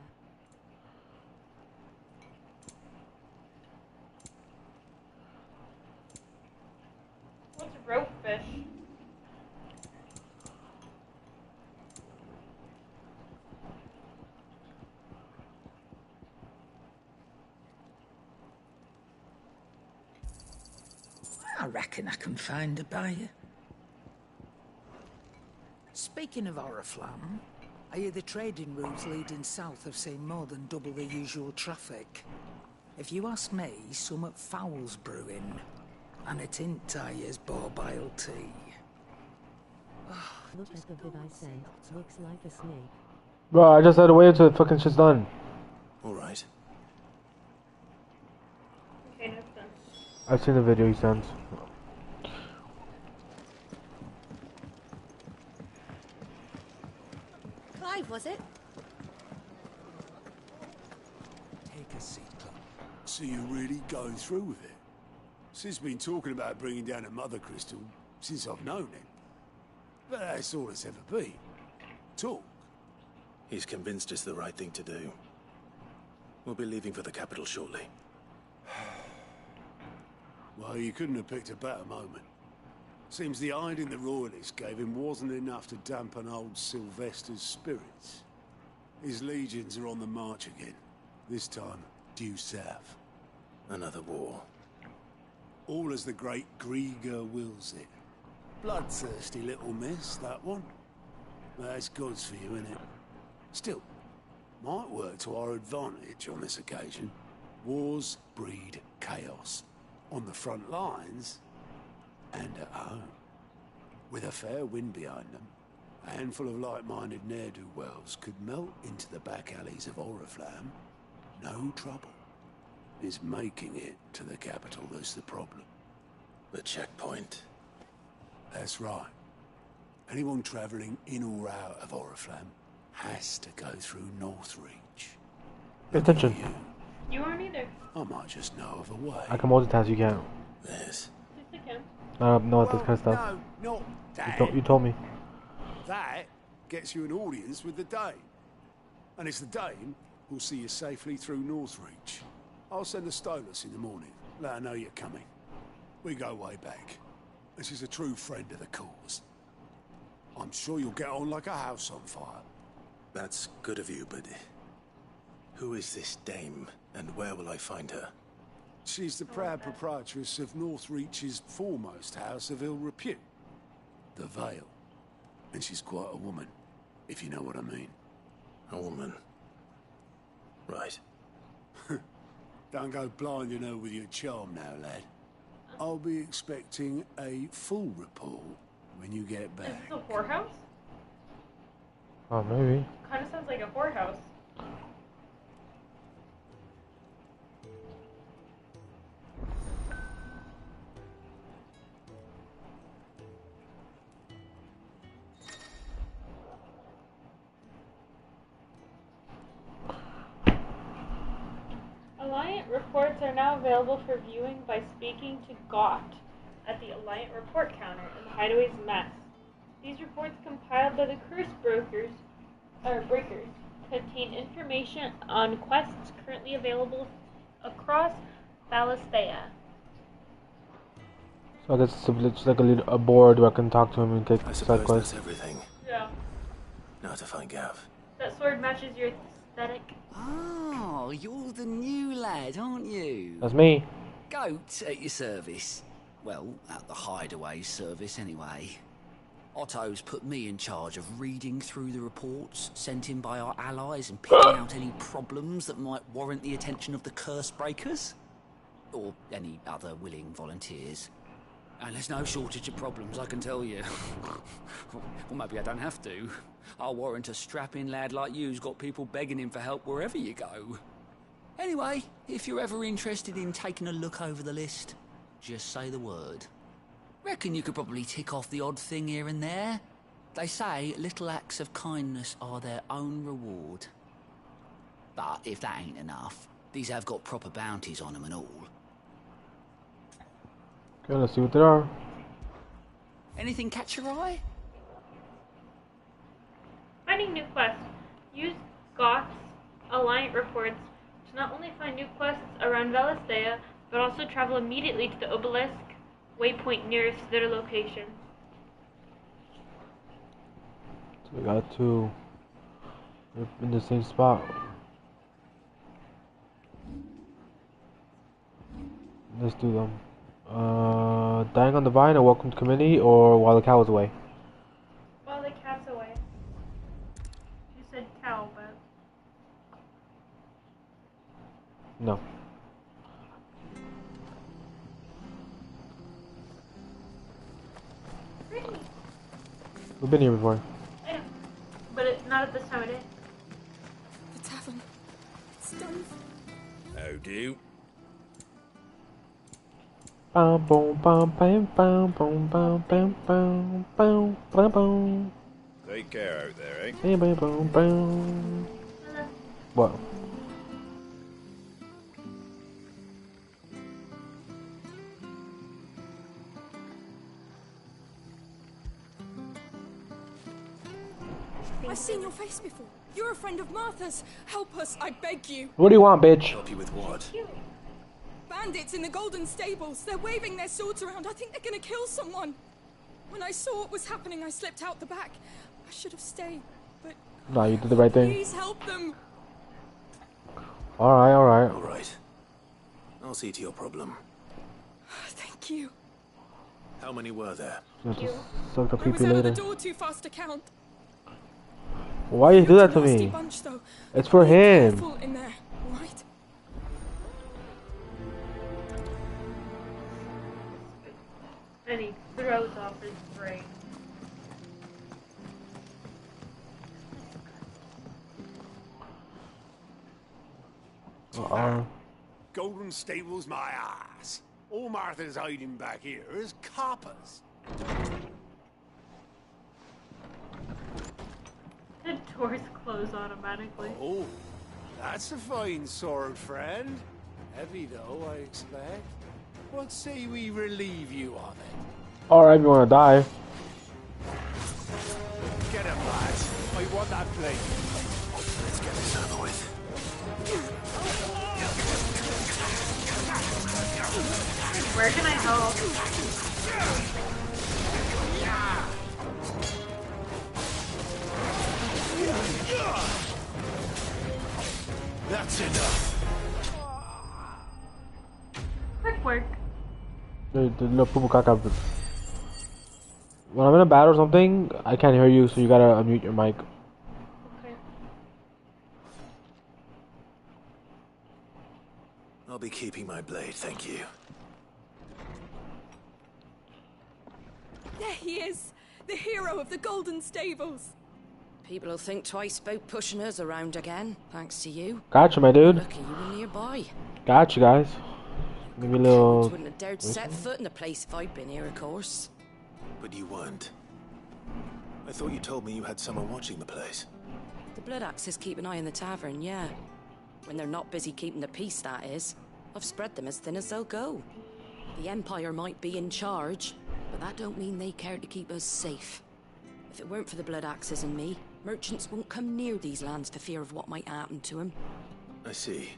What's ropefish? I reckon I can find a buyer. Speaking of Oriflamme, I hear the trading routes leading south have seen more than double the usual traffic. If you ask me, somewhat foul's brewing, and it ain't Tyre's borbile tea. Look at the vid I sent. Looks like a snake. Bro, I just had to wait until the fucking shit's done. Alright. Okay, that's done. I've seen the video he sent. Clive, was it? Take a seat, Clive. So you're really going through with it? Sid's been talking about bringing down a mother crystal since I've known him. But that's all it's ever been. Talk. He's convinced it's the right thing to do. We'll be leaving for the capital shortly. Well, you couldn't have picked a better moment. Seems the hiding the royalists gave him wasn't enough to dampen old Sylvester's spirits. His legions are on the march again. This time, due south. Another war. All as the great Grieger wills it. Bloodthirsty little miss, that one. That's God's for you, innit? Still, might work to our advantage on this occasion. Wars breed chaos. On the front lines, and at home. With a fair wind behind them, a handful of like-minded ne'er-do-wells could melt into the back alleys of Oriflamme. No trouble. It's making it to the capital that's the problem. The checkpoint. That's right. Anyone travelling in or out of Oriflamme has to go through Northreach. Pay attention. You aren't either. I might just know of a way. I can multitask, you can't. Yes. Yes, I can. I don't know this kind of stuff. No, not that. You told me. That gets you an audience with the Dane. And it's the Dane who'll see you safely through Northreach. I'll send the Stolas in the morning. Let her know you're coming. We go way back. And she's a true friend of the cause. I'm sure you'll get on like a house on fire. That's good of you, but who is this dame, and where will I find her? She's the proud proprietress of Northreach's foremost house of ill repute, the Vale. And she's quite a woman, if you know what I mean. A woman. Right. Don't go blinding her with your charm now, lad. I'll be expecting a full report when you get Is back. this a whorehouse? Oh, maybe. Kind of sounds like a whorehouse. Alliant reports are now available for viewing by speaking to Gott at the Alliant report counter in the Hideaway's mess. These reports, compiled by the Curse Breakers, contain information on quests currently available across Valisthea. So I guess it's like a board where I can talk to him and take I side suppose quests. that's everything. Yeah. Now to find Gav. That sword matches your aesthetic. Oh, you're the new lad, aren't you? That's me. Goat at your service. Well, at the Hideaway service anyway. Otto's put me in charge of reading through the reports sent in by our allies and picking out any problems that might warrant the attention of the Curse Breakers. Or any other willing volunteers. And there's no shortage of problems, I can tell you. Well, maybe I don't have to. I'll warrant a strapping lad like you's got people begging him for help wherever you go. Anyway, if you're ever interested in taking a look over the list, just say the word. Reckon you could probably tick off the odd thing here and there. They say little acts of kindness are their own reward. But if that ain't enough, These have got proper bounties on them and all. Okay, let's see what there are. Anything catch your eye? Finding new quests. Use Goth's Alliant reports to not only find new quests around Valisthea, but also travel immediately to the obelisk waypoint nearest to their location. So we got two. We're in the same spot. Let's do them. Dying on the Vine, a welcome to committee, or while the cow is away. While the cat's away. You said cow, but No. really? We've been here before. I know. But not at this time of day. The tavern. It's done. How do? Bam boom bam bam bam boom bam bam bam bam bam bam. Take care out there, eh? Bam bam boom bam. What? I've seen your face before. You're a friend of Martha's. Help us, I beg you. What do you want, bitch? Help you with what? Bandits in the Golden Stables. They're waving their swords around. I think they're gonna kill someone. When I saw what was happening, I slipped out the back. I should have stayed, but... Nah, you did the right thing. Please help them. Alright, alright. Alright. I'll see to your problem. Thank you. How many were there? Just suck the I was PP out of the later. door too fast to count. Why you do that to Nasty me? bunch, though. It's for Be him. careful in there, right? And he throws off his brain. Golden Stables, my ass. All Martha's hiding back here is coppers. The doors close automatically. Oh, that's a fine sword, friend. Heavy though, I expect. What say we relieve you of it? Alright, you wanna die. Get him, lads. I want that plate. Let's get this over with. Where can I help? That's enough. Quick work. The little poo caca. When I'm in a battle or something, I can't hear you, so you gotta unmute your mic. Okay. I'll be keeping my blade, thank you. There he is, the hero of the Golden Stables. People will think twice about pushing us around again, thanks to you. Gotcha, my dude. Lucky you were nearby. Gotcha, guys. Maybe a little. Wouldn't have dared set foot in the place if I'd been here, of course. But you weren't. I thought you told me you had someone watching the place. The Blood Axes keep an eye on the tavern, yeah. When they're not busy keeping the peace, that is. I've spread them as thin as they'll go. The Empire might be in charge, but that don't mean they care to keep us safe. If it weren't for the Blood Axes and me, merchants won't come near these lands for fear of what might happen to them. I see.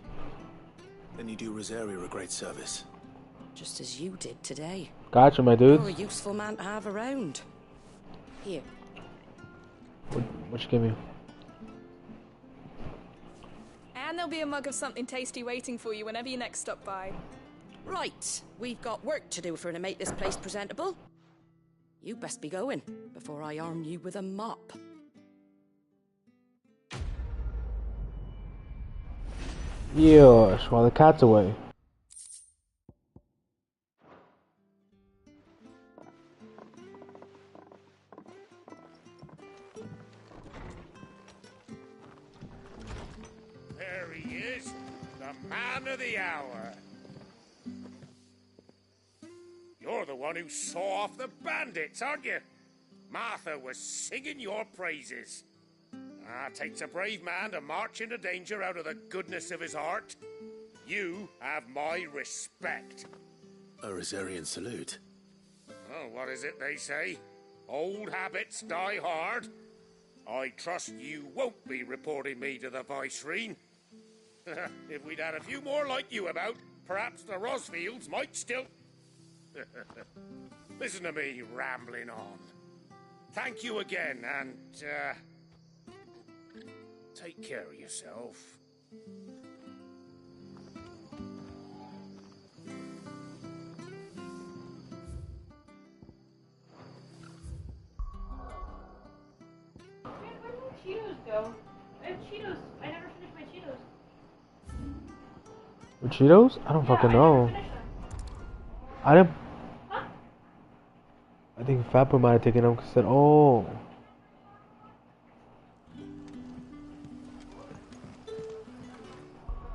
Then you do Rosaria a great service. Just as you did today. Gotcha, my dude. You're a useful man to have around. Here. What you give me? And there'll be a mug of something tasty waiting for you whenever you next stop by. Right, we've got work to do for to make this place presentable. You best be going, before I arm you with a mop. Yosh, while the cat's away. There he is, the man of the hour. You're the one who saw off the bandits, aren't you? Martha was singing your praises. Ah, takes a brave man to march into danger out of the goodness of his heart. You have my respect. A Rosarian salute. Oh, what is it they say? Old habits die hard. I trust you won't be reporting me to the Viceroy. If we'd had a few more like you about, perhaps the Rosfields might still... Listen to me rambling on. Thank you again, and, take care of yourself. Where did my Cheetos go? I have Cheetos. I never finished my Cheetos. With Cheetos? I don't fucking know. I didn't. I think Fatboy might have taken them because said, oh.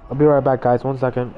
I'll be right back, guys. 1 second.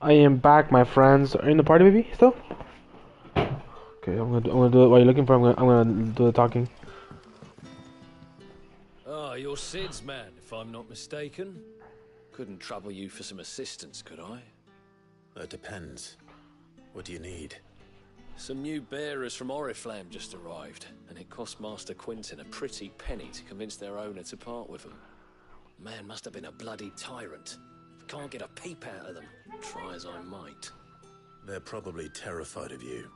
I am back, my friends. Are you in the party, baby? Still? Okay, I'm gonna do it while you're looking for. I'm gonna do the talking. Ah, you're Sid's man, if I'm not mistaken. Couldn't trouble you for some assistance, could I? That depends. What do you need? Some new bearers from Oriflamme just arrived, and it cost Master Quinton a pretty penny to convince their owner to part with them. Man must have been a bloody tyrant. Can't get a peep out of them, try as I might. They're probably terrified of you.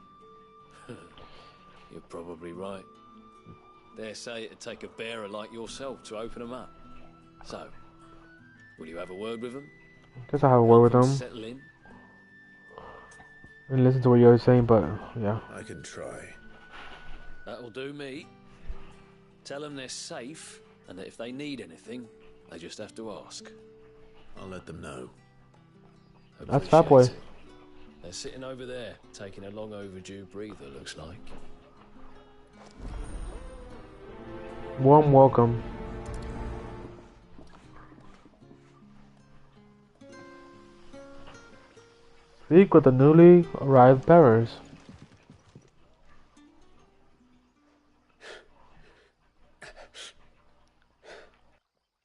You're probably right. Dare say it'd take a bearer like yourself to open them up. So, will you have a word with them? Guess I'll have a word with them. Settle in? And listen to what you're saying, but yeah. I can try. That'll do me. Tell them they're safe, and that if they need anything, they just have to ask. I'll let them know. That's Fat Boy. They're sitting over there, taking a long overdue breather, looks like. Warm welcome. Speak with the newly arrived bearers.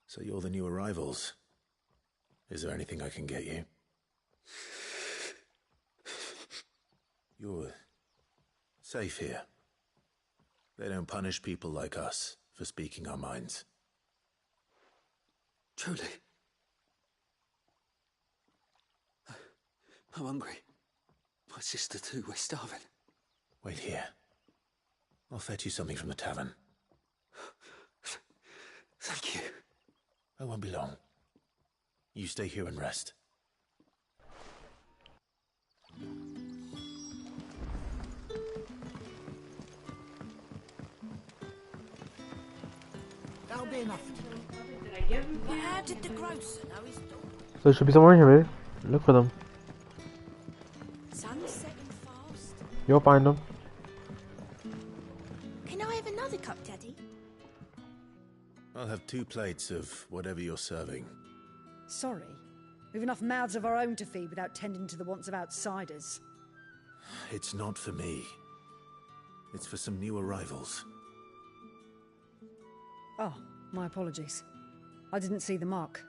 So you're the new arrivals. Is there anything I can get you? You're safe here. They don't punish people like us for speaking our minds. Truly. I'm hungry. My sister too, we're starving. Wait here. I'll fetch you something from the tavern. Thank you. I won't be long. You stay here and rest. That'll be enough. How did the grocer know his daughter? So there should be somewhere here, baby. Look for them. Sun's setting fast. You'll find them. Can I have another cup, Daddy? I'll have 2 plates of whatever you're serving. Sorry. We've enough mouths of our own to feed without tending to the wants of outsiders. It's not for me. It's for some new arrivals. Oh, my apologies. I didn't see the mark.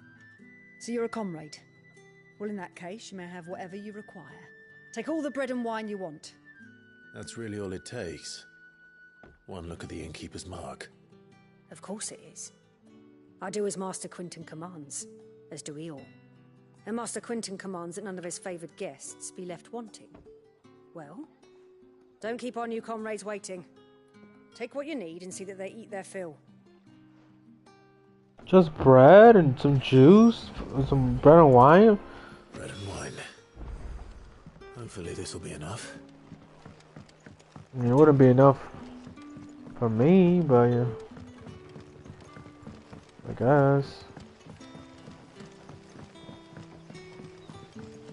So you're a comrade. Well, in that case, you may have whatever you require. Take all the bread and wine you want. That's really all it takes. One look at the innkeeper's mark. Of course it is. I do as Master Quinton commands, as do we all. And Master Quinton commands that none of his favoured guests be left wanting. Well, don't keep our new comrades waiting. Take what you need and see that they eat their fill. Just bread and some juice, some bread and wine. Bread and wine. Hopefully this will be enough. I mean, it wouldn't be enough for me, but yeah, I guess.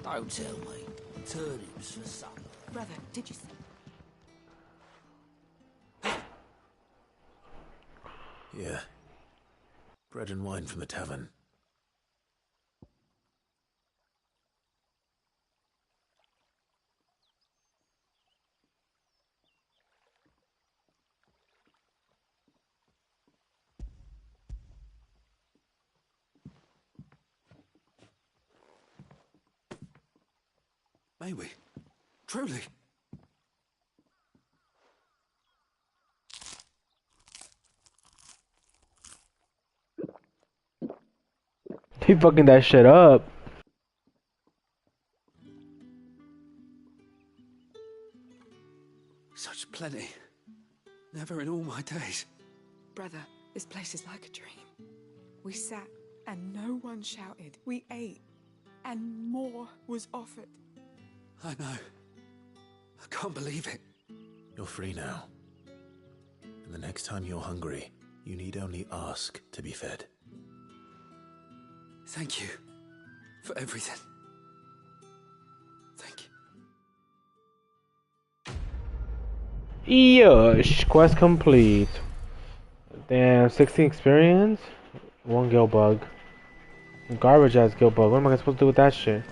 Don't tell me. Turnips for supper. Brother, did you see? Yeah. Bread and wine from the tavern. May we? Truly? He fucking that shit up. Such plenty. Never in all my days. Brother, this place is like a dream. We sat and no one shouted. We ate and more was offered. I know. I can't believe it. You're free now. And the next time you're hungry, you need only ask to be fed. Thank you for everything. Thank you. Yosh, quest complete. Damn, 16 experience, 1 guild bug. Garbage ass guild bug. What am I supposed to do with that shit?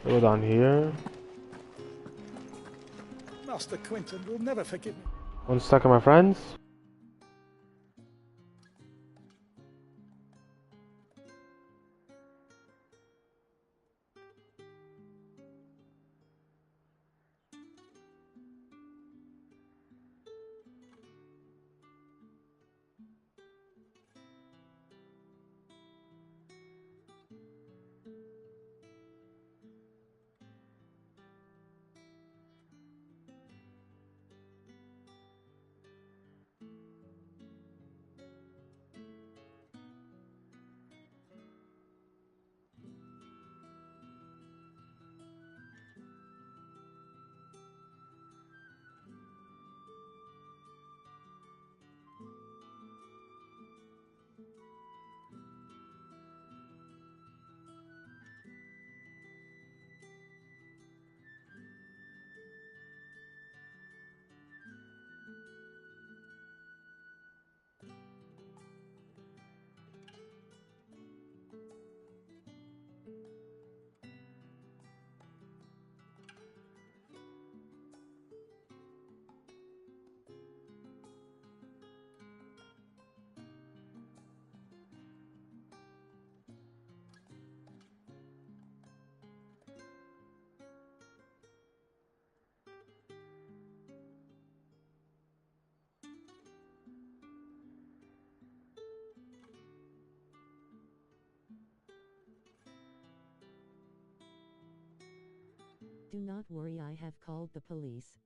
Go down here. Master Quinton will never forgive me. 1 second, my friends. Do not worry, I have called the police.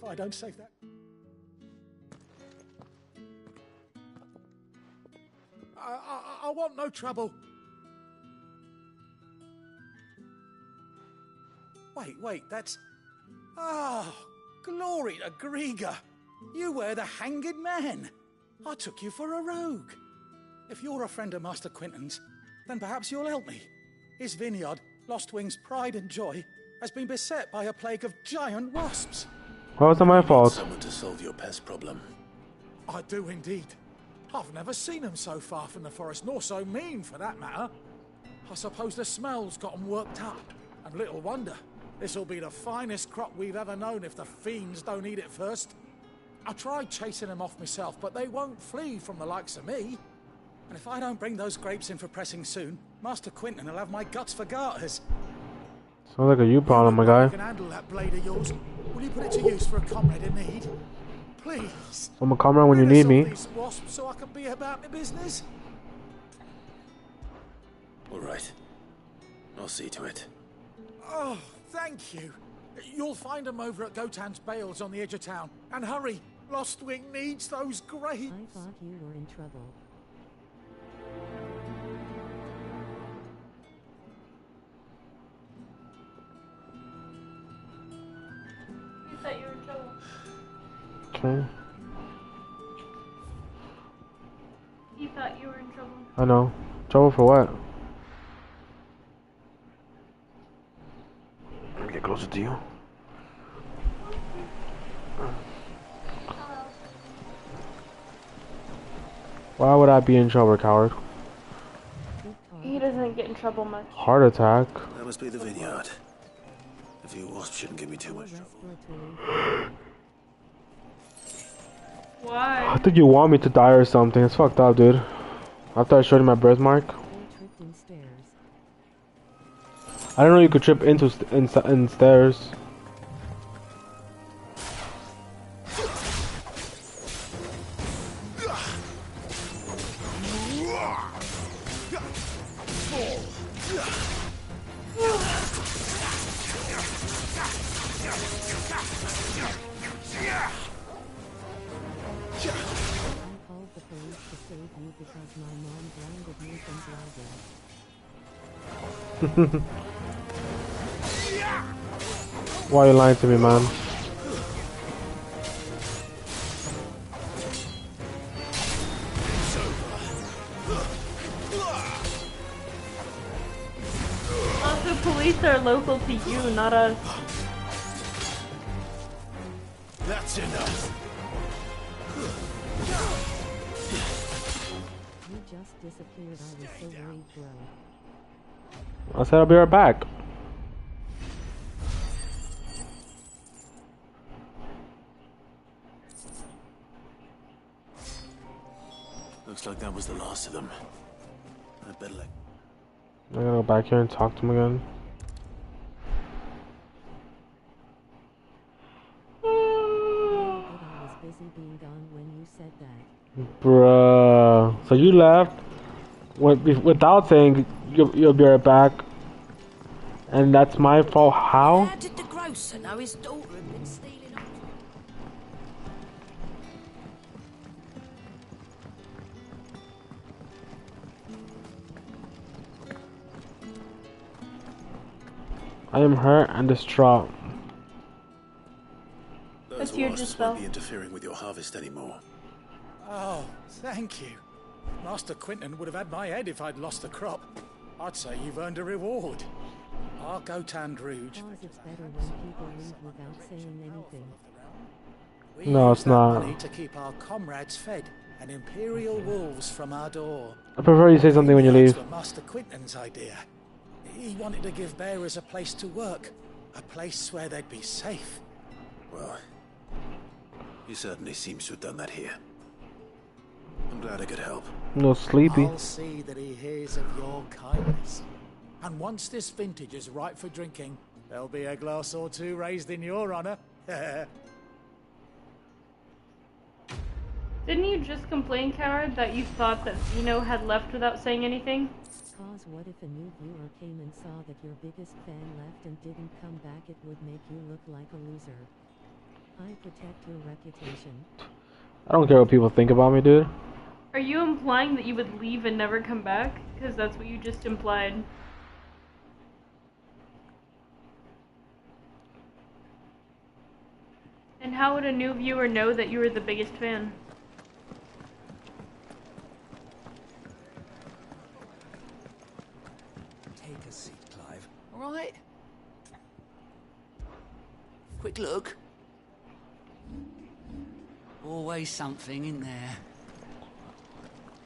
If I don't save that... I want no trouble. Wait, that's... Oh, glory to Griga. You were the hanged man. I took you for a rogue. If you're a friend of Master Quinton's, then perhaps you'll help me. His vineyard, Lostwing's pride and joy, has been beset by a plague of giant wasps. Well, it's not my fault. Someone to solve your pest problem. I do indeed. I've never seen them so far from the forest, nor so mean for that matter. I suppose the smell's got them worked up. And little wonder. This'll be the finest crop we've ever known if the fiends don't eat it first. I tried chasing them off myself, but they won't flee from the likes of me. And if I don't bring those grapes in for pressing soon, Master Quinton will have my guts for garters. Sounds like a you problem, my guy. You can handle that blade of yours. Will you put it to use for a comrade in need? Please. I'm a comrade when you need me. These wasps so I can be about my business. All right. I'll see to it. Oh, thank you. You'll find them over at Gotan's Bales on the edge of town. And hurry, Lostwing needs those grapes. I thought you were in trouble. You thought you were in trouble. Okay. You thought you were in trouble. I know. Trouble for what? Let me get closer to you. Why would I be in trouble, coward? He doesn't get in trouble much. Heart attack. That must be the vineyard. A few wasps shouldn't give me too much trouble. Why? I think you want me to die or something. It's fucked up, dude. After I showed you my birthmark. I didn't know you could trip into in stairs. Why are you lying to me, man? Also, police are local to you, not us. That's enough. You just disappeared. I was so worried, bro. I said I'll be right back. Looks like that was the last of them. I'd better let... I'm gonna go back here and talk to him again. I was busy being gone when you said that. Bruh. So you left without saying you'll be right back. And that's my fault. How? How did the grocer know his daughter had been stealing up? I am hurt and distraught. Those wasps won't be interfering with your harvest anymore. Oh, thank you. Master Quinton would have had my head if I'd lost the crop. I'd say you've earned a reward. I'll go Tandrouge. It's better when people leave without saying anything. We No, use it's that not. money to keep our comrades fed and imperial wolves from our door. I prefer you say something when you leave. That's Master Quinton's idea. He wanted to give bearers a place to work, a place where they'd be safe. Well, he certainly seems to have done that here. I'm glad I could help. No sleepy. I'll see that he hears of your kindness. And once this vintage is ripe for drinking, there'll be a glass or two raised in your honor. Didn't you just complain, coward, that you thought that Zeno had left without saying anything? Cause what if a new viewer came and saw that your biggest fan left and didn't come back? It would make you look like a loser. I protect your reputation. I don't care what people think about me, dude. Are you implying that you would leave and never come back? Because that's what you just implied. And how would a new viewer know that you were the biggest fan? Take a seat, Clive. All right? Quick look. Always something in there.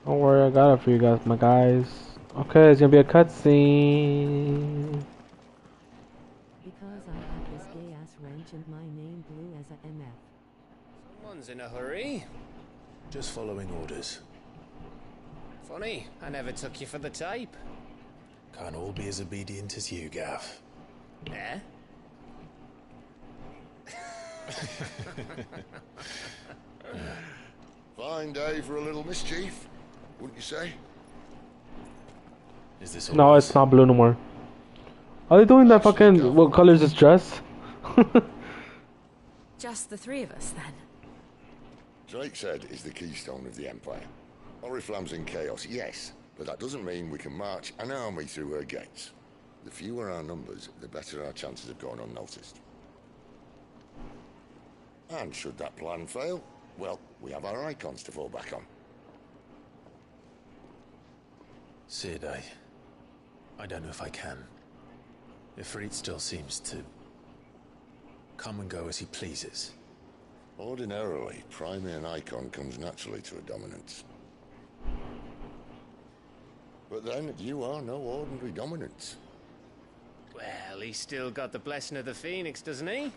Don't worry, I got it for you guys, my guys. Okay, it's gonna be a cutscene. Because I have this gay-ass wrench and my name blue as a MF. Someone's in a hurry. Just following orders. Funny, I never took you for the type. Can't all be as obedient as you, Gav. Eh? Fine day for a little mischief, wouldn't you say? Is this No, it's not blue no more. Are they doing that fucking... What color is this dress? Just the three of us, then. Drake's Head is the keystone of the Empire. Oriflamme's in chaos, yes, but that doesn't mean we can march an army through her gates. The fewer our numbers, the better our chances of going unnoticed. And should that plan fail, well, we have our icons to fall back on. Sid, I don't know if I can. Ifrit still seems to come and go as he pleases. Ordinarily, priming an icon comes naturally to a dominance. But then, you are no ordinary dominant. Well, he's still got the blessing of the Phoenix, doesn't he?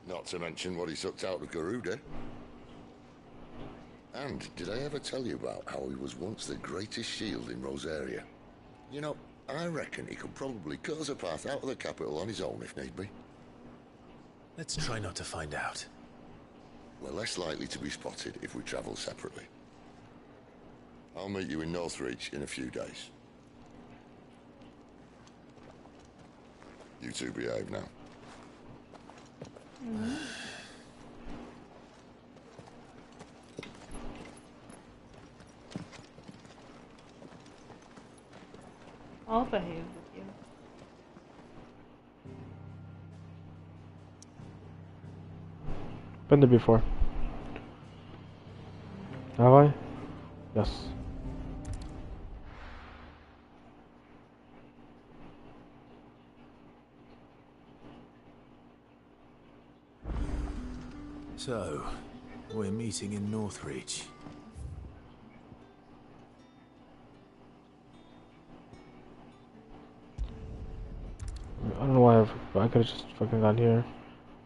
Not to mention what he sucked out of Garuda. And did I ever tell you about how he was once the greatest shield in Rosaria? You know, I reckon he could probably cut us a path out of the capital on his own if need be. Let's try not to find out. We're less likely to be spotted if we travel separately. I'll meet you in Northreach in a few days. You two behave now. I'll behave with you. Been there before. Have I? Yes. So, we're meeting in Northreach. I don't know why I could have just fucking gone here.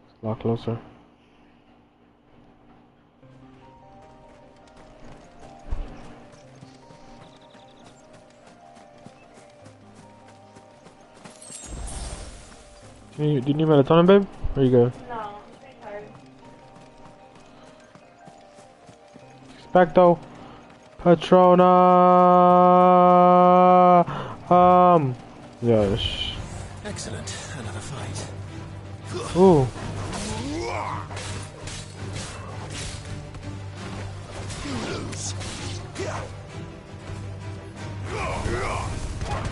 It's a lot closer. Do you need melatonin, babe? Where you go? No, I'm pretty tired. Specto Patrona. Yes. Excellent. Another fight. Ooh.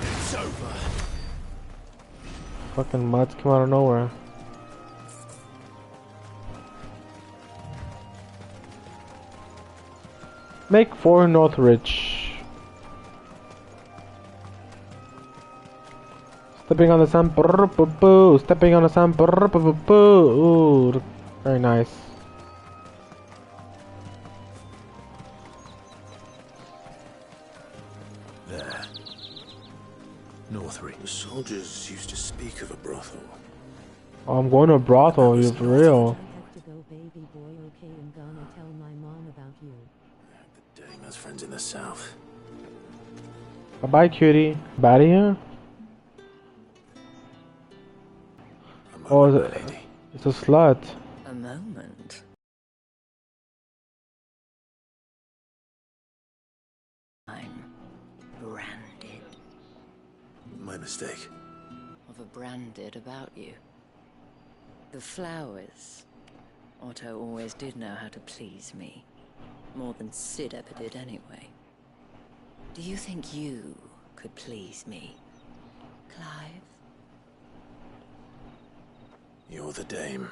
It's over. Fucking mutts come out of nowhere. Make for Northreach. Stepping on the sand. Stepping on the sand. Ooh, very nice. There. Northreach. The soldiers used to speak of a brothel. Oh, I'm going to a brothel. You're for real. Have to go, baby boy. Okay, I'm gonna tell my mom about you. Dang, those friends in the south. Bye bye, cutie. Body here? Oh, it's a slut. A moment. I'm branded. My mistake. Of a branded about you. The flowers. Otto always did know how to please me. More than Sid ever did anyway. Do you think you could please me, Clive? You're the dame.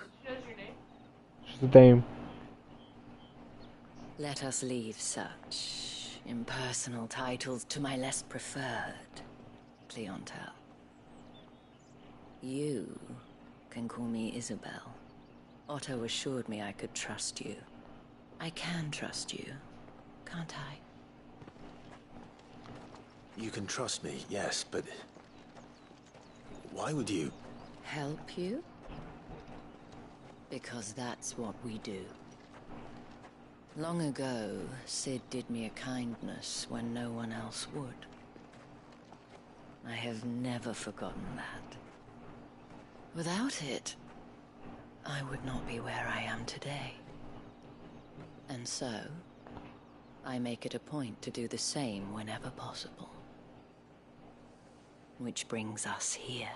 She's the dame. Let us leave such impersonal titles to my less preferred clientele. You can call me Isabel. Otto assured me I could trust you. I can trust you, can't I? You can trust me, yes, but... why would you... Help you? Because that's what we do. Long ago, Sid did me a kindness when no one else would. I have never forgotten that. Without it, I would not be where I am today. And so, I make it a point to do the same whenever possible. Which brings us here.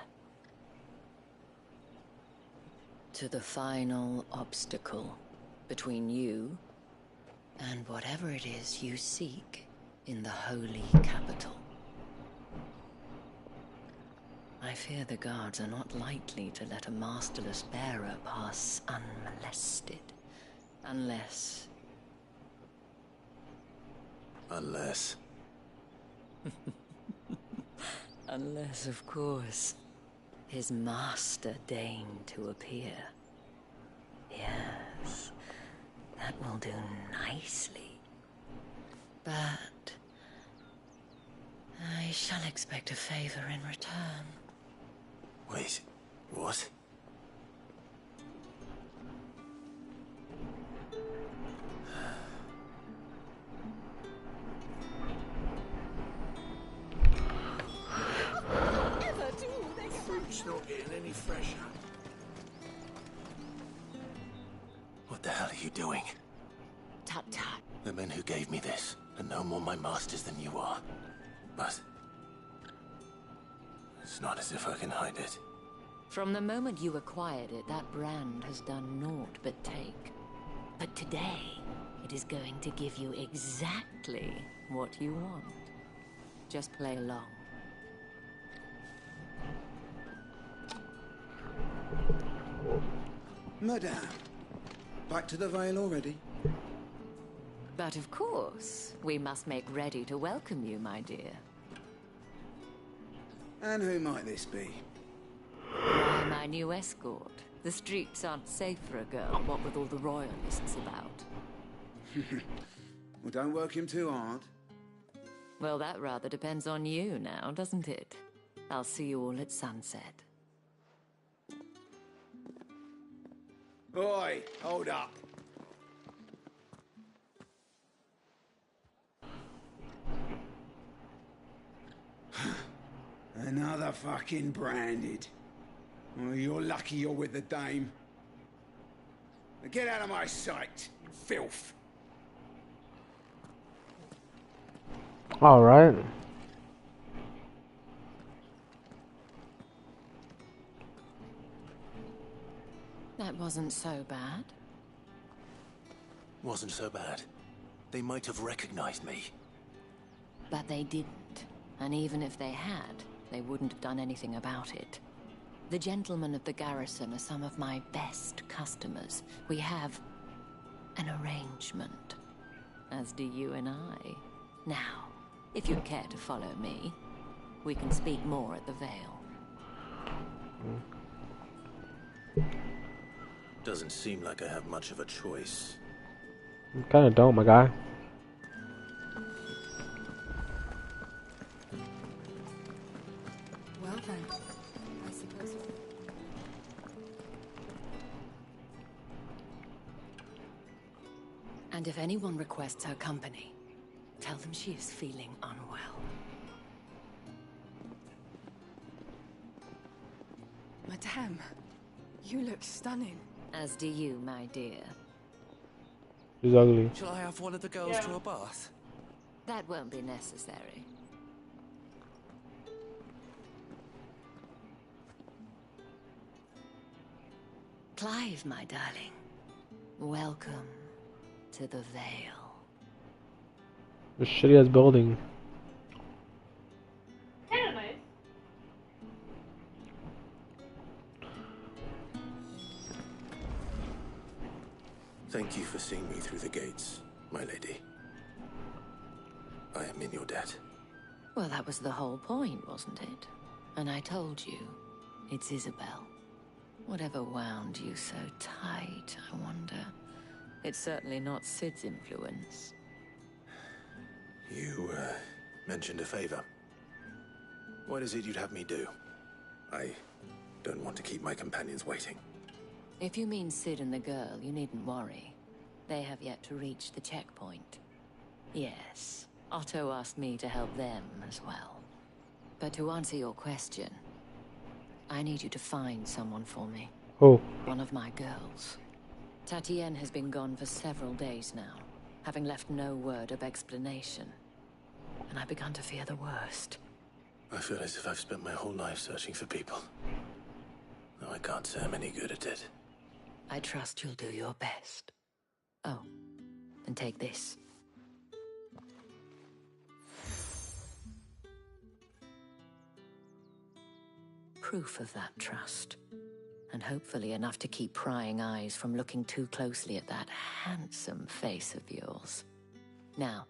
To the final obstacle between you and whatever it is you seek in the holy capital. I fear the guards are not likely to let a masterless bearer pass unmolested. Unless... Unless... Unless, of course, his master deigned to appear. Yes, that will do nicely. But I shall expect a favor in return. Wait, what? Fruit's not getting any fresher. What the hell are you doing? Tut tut. The men who gave me this are no more my masters than you are. But it's not as if I can hide it. From the moment you acquired it, that brand has done naught but take. But today, it is going to give you exactly what you want. Just play along. Madame, back to the Vale already? But of course, we must make ready to welcome you, my dear. And who might this be? Why, my new escort. The streets aren't safe for a girl, what with all the royalists about. Well, don't work him too hard. Well, that rather depends on you now, doesn't it? I'll see you all at sunset. Oi, hold up. Another fucking branded. Well, you're lucky you're with the dame. Now get out of my sight, filth. All right. That wasn't so bad. Wasn't so bad. They might have recognized me. But they didn't. And even if they had, they wouldn't have done anything about it. The gentlemen of the garrison are some of my best customers. We have an arrangement, as do you and I. Now, if you'd care to follow me, we can speak more at the Vale. Doesn't seem like I have much of a choice. You kinda don't, my guy. Well then, I suppose. And if anyone requests her company, tell them she is feeling unwell. Madame, you look stunning. As do you, my dear. She's ugly. Shall I have one of the girls to a bath? That won't be necessary. Clive, my darling. Welcome to the Vale. The shitty ass building. Kinda nice. Thank you for seeing me through the gates, my lady. I am in your debt. Well, that was the whole point, wasn't it? And I told you, it's Isabel. Whatever wound you so tight, I wonder. It's certainly not Sid's influence. You, mentioned a favor. What is it you'd have me do? I don't want to keep my companions waiting. If you mean Sid and the girl, you needn't worry. They have yet to reach the checkpoint. Yes, Otto asked me to help them as well. But to answer your question, I need you to find someone for me. Oh. One of my girls. Tatienne has been gone for several days now, having left no word of explanation. And I've begun to fear the worst. I feel as if I've spent my whole life searching for people. No, I can't say I'm any good at it. I trust you'll do your best. Oh, and take this. Proof of that trust. And hopefully enough to keep prying eyes from looking too closely at that handsome face of yours. Now,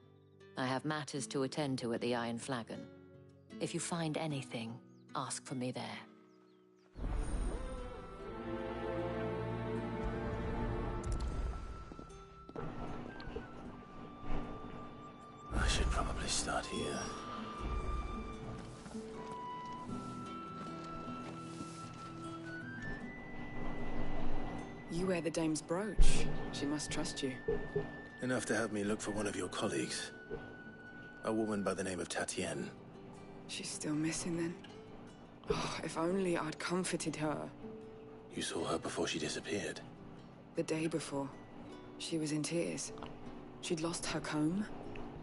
I have matters to attend to at the Iron Flagon. If you find anything, ask for me there. I should probably start here. You wear the dame's brooch. She must trust you. Enough to have me look for one of your colleagues. A woman by the name of Tatienne. She's still missing then. Oh, if only I'd comforted her. You saw her before she disappeared? The day before. She was in tears. She'd lost her comb.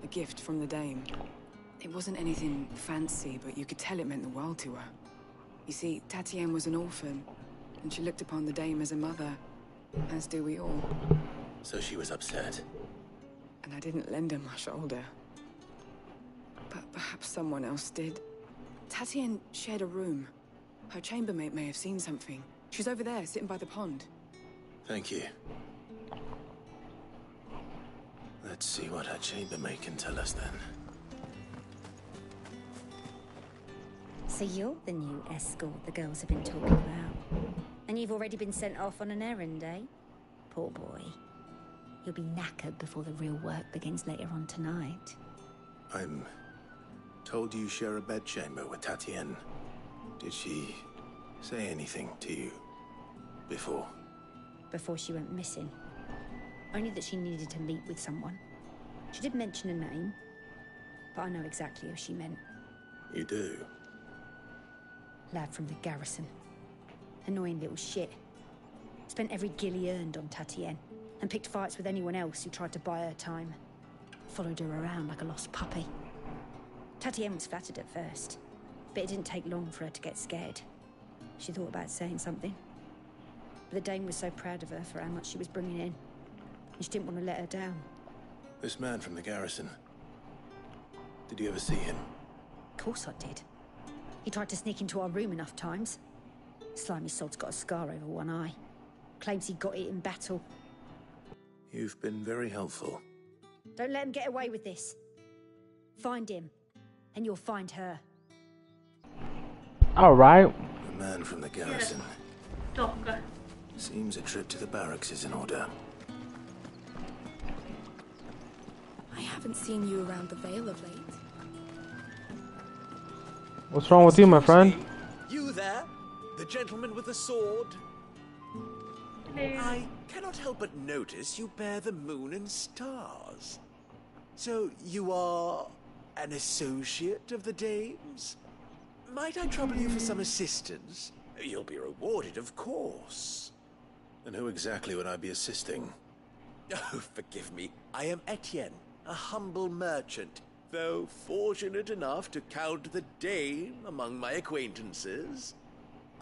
A gift from the dame. It wasn't anything fancy, but you could tell it meant the world to her. You see, Tatienne was an orphan, and she looked upon the dame as a mother, as do we all. So she was upset. And I didn't lend her my shoulder. But perhaps someone else did. Tatienne shared a room. Her chambermaid may have seen something. She's over there, sitting by the pond. Thank you. Let's see what her chambermaid can tell us then. So you're the new escort the girls have been talking about. And you've already been sent off on an errand, eh? Poor boy. You'll be knackered before the real work begins later on tonight. I'm told you share a bedchamber with Tatienne. Did she say anything to you before? Before she went missing. Only that she needed to meet with someone. She did mention a name, but I know exactly who she meant. You do? Lad from the garrison. Annoying little shit. Spent every guil he earned on Tatienne, and picked fights with anyone else who tried to buy her time. Followed her around like a lost puppy. Tatienne was flattered at first, but it didn't take long for her to get scared. She thought about saying something. But the dame was so proud of her for how much she was bringing in, and she didn't want to let her down. This man from the garrison. Did you ever see him? Of course I did. He tried to sneak into our room enough times. Slimy sod's got a scar over one eye. Claims he got it in battle. You've been very helpful. Don't let him get away with this. Find him, and you'll find her. Alright. The man from the garrison. Stalker. Seems a trip to the barracks is in order. I haven't seen you around the Vale of late. What's wrong with you, my friend? You there? The gentleman with the sword? Hello. I cannot help but notice you bear the moon and stars. So you are an associate of the dame's? Might I trouble you for some assistance? You'll be rewarded, of course. And who exactly would I be assisting? Oh, forgive me. I am Etienne, a humble merchant, though fortunate enough to count the dame among my acquaintances.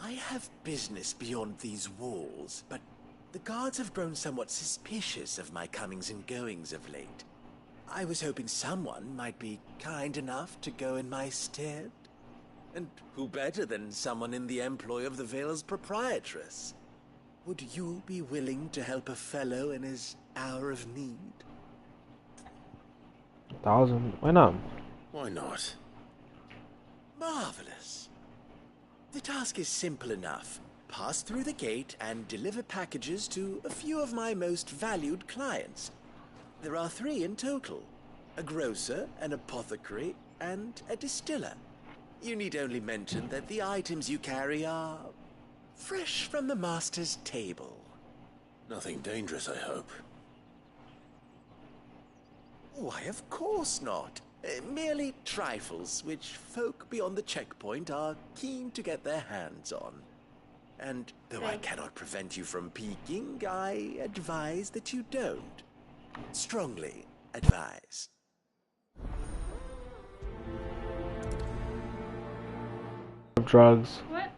I have business beyond these walls, but the guards have grown somewhat suspicious of my comings and goings of late. I was hoping someone might be kind enough to go in my stead. And who better than someone in the employ of the Vale's proprietress? Would you be willing to help a fellow in his hour of need? 1,000. Why not? Why not? Marvelous. The task is simple enough. Pass through the gate and deliver packages to a few of my most valued clients. There are 3 in total. A grocer, an apothecary, and a distiller. You need only mention that the items you carry are fresh from the master's table. Nothing dangerous, I hope. Why, of course not. Merely trifles which folk beyond the checkpoint are keen to get their hands on. And though I cannot prevent you from peeking, I advise that you don't. Strongly advise. Drugs. What?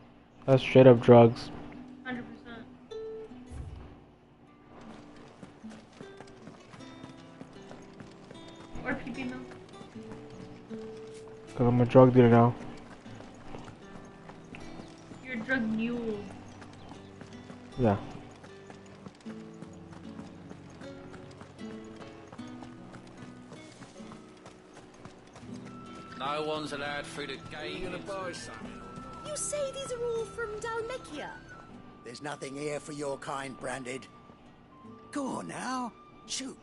That's straight up drugs. 100%. Or pee-pee milk. Because I'm a drug dealer now. You're a drug mule. Yeah. No one's allowed through the gate. You gonna buy something? You say these are all from Dalmekia? There's nothing here for your kind, Branded. Go on now. Shoot.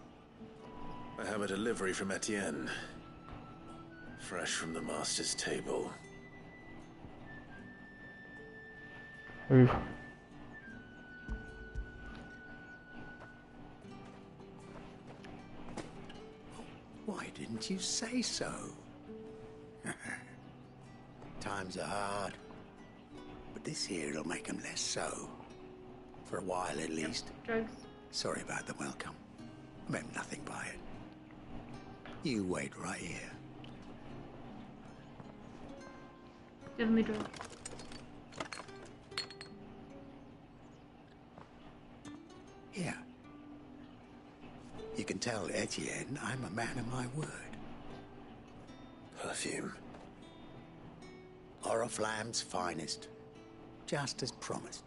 I have a delivery from Etienne. Fresh from the master's table. Oof. Didn't you say so? Times are hard. But this here'll make them less so. For a while, at least. Drugs. Sorry about the welcome. I meant nothing by it. You wait right here. Definitely drugs. Here. You can tell Etienne I'm a man of my word. Perfume. Oriflamme's finest. Just as promised.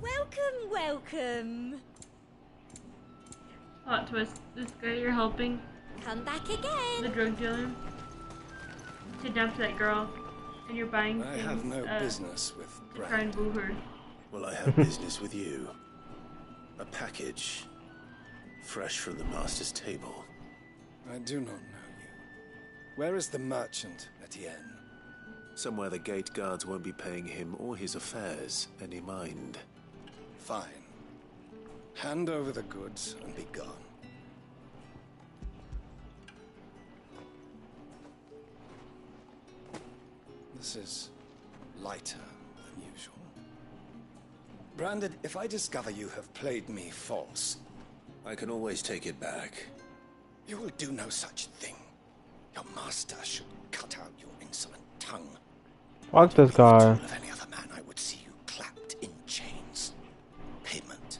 Welcome, welcome. Plot twist. This guy you're helping. Come back again. The drug dealer. Kidnapped that girl. And you're buying I things, have no business with to try and Brand. woo her. Well, I have business with you. A package. Fresh from the master's table. I do not know you. Where is the merchant, Etienne? Somewhere the gate guards won't be paying him or his affairs any mind. Fine. Hand over the goods and be gone. This is lighter than usual. Branded, if I discover you have played me false... I can always take it back. You will do no such thing. Your master should cut out your insolent tongue. Fuck this guy. Of any other man, I would see you clapped in chains. Payment.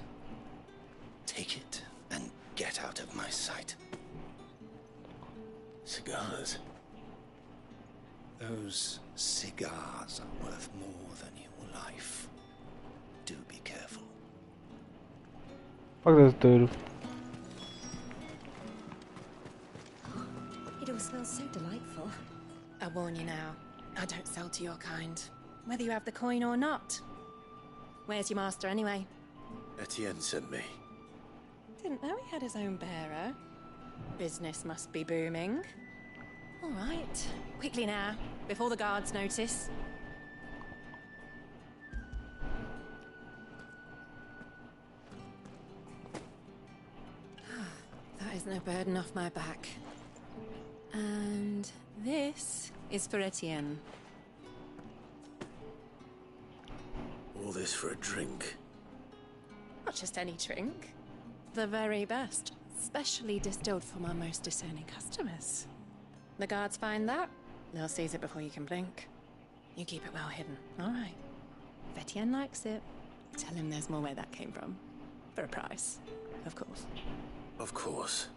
Take it and get out of my sight. Cigars. Those cigars are worth more than your life. Do be careful. Fuck this dude. It all smells so delightful. I warn you now, I don't sell to your kind, whether you have the coin or not. Where's your master anyway? Etienne sent me. Didn't know he had his own bearer. Business must be booming. All right, quickly now, before the guards notice. That is no burden off my back. And this is for Etienne. All this for a drink. Not just any drink. The very best, specially distilled for my most discerning customers. The guards find that, they'll seize it before you can blink. You keep it well hidden, all right? If Etienne likes it, tell him there's more where that came from. For a price, of course. Of course.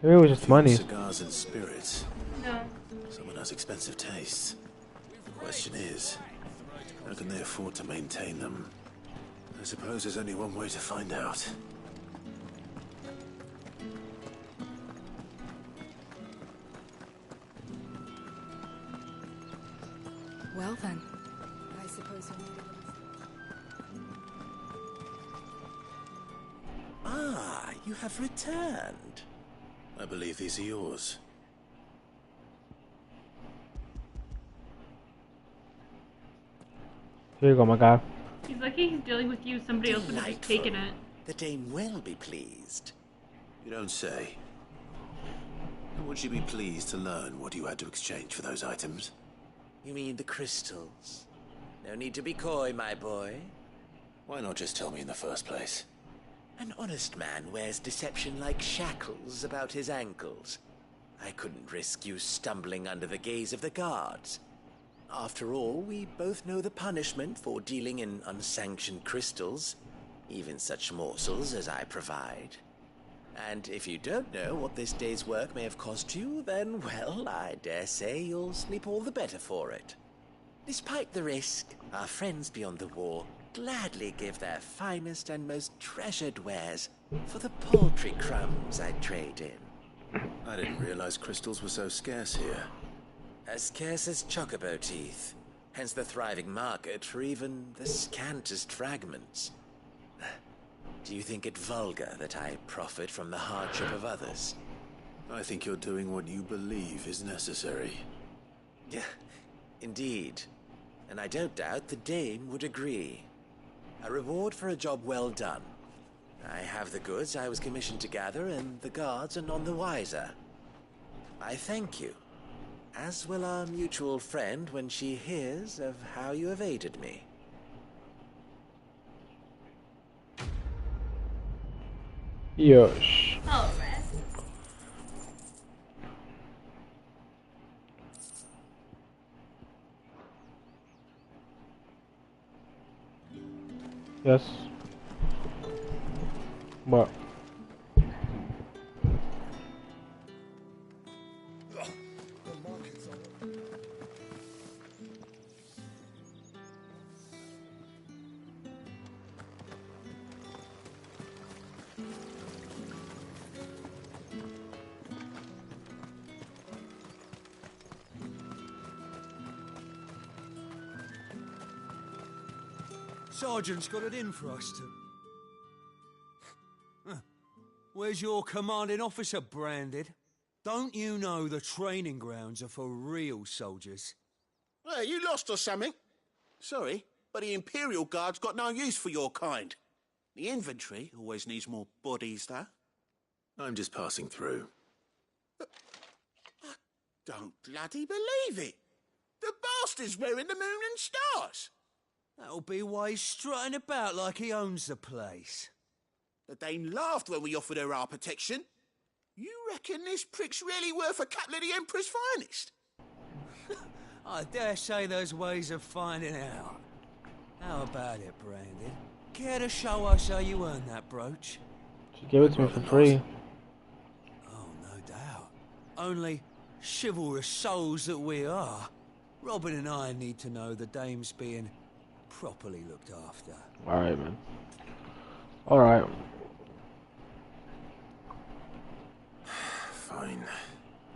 Maybe it was just money. Cigars and spirits. No. Someone has expensive tastes. The question is, how can they afford to maintain them? I suppose there's only one way to find out. Well then, I suppose you'll... Ah, you have returned. I believe these are yours. Here you go, my guy. He's lucky he's dealing with you. Somebody else would have just taken it. The dame will be pleased. You don't say. And would she be pleased to learn what you had to exchange for those items? You mean the crystals? No need to be coy, my boy. Why not just tell me in the first place? An honest man wears deception like shackles about his ankles. I couldn't risk you stumbling under the gaze of the guards. After all, we both know the punishment for dealing in unsanctioned crystals, even such morsels as I provide. And if you don't know what this day's work may have cost you, then, well, I dare say you'll sleep all the better for it. Despite the risk, our friends beyond the wall gladly give their finest and most treasured wares for the paltry crumbs I trade in. I didn't realize crystals were so scarce here. As scarce as chocobo teeth, hence the thriving market for even the scantest fragments. Do you think it vulgar that I profit from the hardship of others? I think you're doing what you believe is necessary. Yeah, indeed. and I don't doubt the Dame would agree. A reward for a job well done. I have the goods I was commissioned to gather, and the guards are none the wiser. I thank you, as will our mutual friend when she hears of how you have aided me. Yes. Alright. Yes. What? Sergeant's got it in for us to... Where's your commanding officer, Branded? Don't you know the training grounds are for real soldiers? Hey, you lost or something? Sorry, but the Imperial Guard's got no use for your kind. The infantry always needs more bodies, though. I'm just passing through. I don't bloody believe it. The bastard's wearing the moon and stars. That'll be why he's strutting about like he owns the place. The Dane laughed when we offered her our protection. You reckon this prick's really worth a couple of the Emperor's finest? I dare say there's ways of finding out. How about it, Branded? Care to show us how you earned that brooch? She gave it to me for free. Oh, no doubt. Only chivalrous souls that we are, Robin and I need to know the Dame's being properly looked after. Alright, man. Alright. Fine.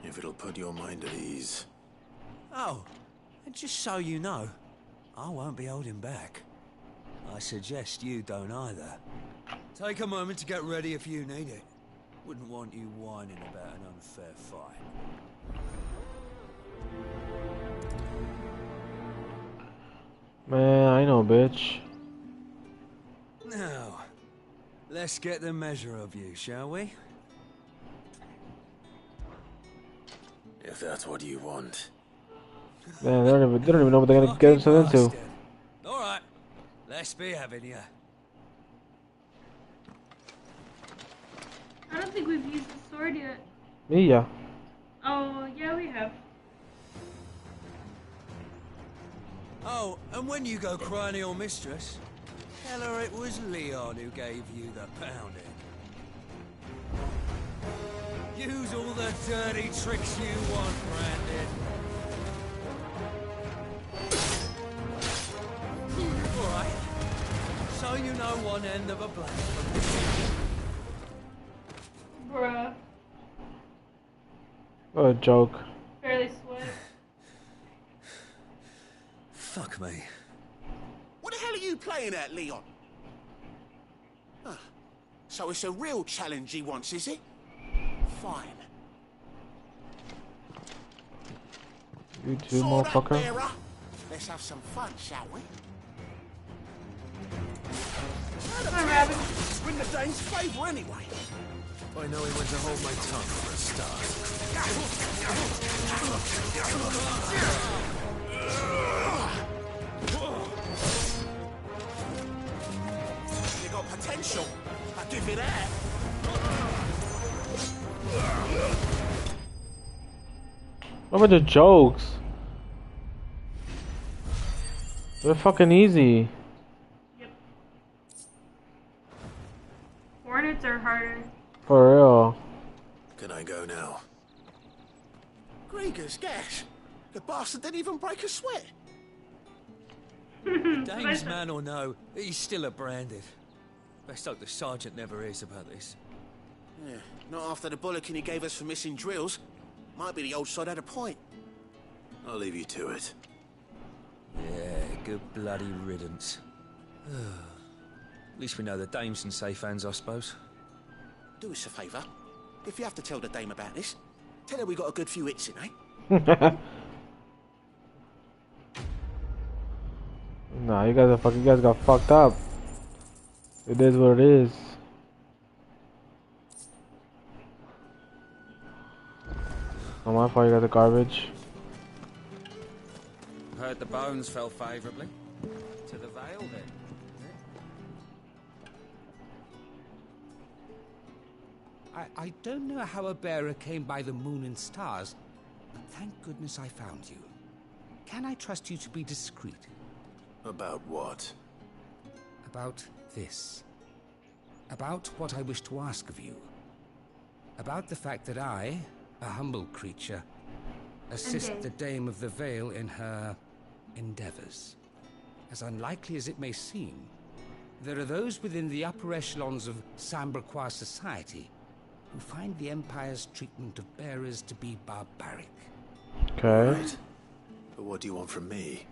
If it'll put your mind at ease. Oh, and just so you know, I won't be holding back. I suggest you don't either. Take a moment to get ready if you need it. Wouldn't want you whining about an unfair fight. Man, I know, bitch. Now, let's get the measure of you, shall we? If that's what you want. Man, they don't even know what they're gonna get themselves into. Alright, let's be having ya. I don't think we've used the sword yet. Me, yeah. Oh, yeah, we have. Oh, and when you go crying to your mistress, tell her it was Leon who gave you the pounding. Use all the dirty tricks you want, Brandon. Alright. So you know one end of a blade from the Bruh. What a joke. Barely sweat. Fuck me. What the hell are you playing at, Leon? Ah, so it's a real challenge he wants, is it? Fine. You too, Sword up, motherfucker. bearer. Let's have some fun, shall we? Hi, Rabbit. Win the Dane's favour anyway. I know he went to hold my tongue for a start. You got potential. I give you that. What about the jokes? They're fucking easy. Hornets are harder. For real. Can I go now? Grieger's gas. The bastard didn't even break a sweat. Dane's man or no, he's still a Branded. Best hope the sergeant never hears about this. Yeah, not after the bollocking he gave us for missing drills. Might be the old sod had a point. I'll leave you to it. Yeah, good bloody riddance. At least we know the Dame's in safe hands, I suppose. Do us a favour. If you have to tell the Dame about this, tell her we got a good few hits in, eh? Nah, you guys got fucked up. It is what it is. Not my fault you got the garbage. Heard the bones fell favourably. To the Vale, then. I don't know how a bearer came by the moon and stars, but thank goodness I found you. Can I trust you to be discreet? About what? About this. About what I wish to ask of you. About the fact that I, a humble creature, assist the Dame of the Vale in her endeavors. As unlikely as it may seem, there are those within the upper echelons of Samberquois society who find the Empire's treatment of bearers to be barbaric. Okay. Right. But what do you want from me?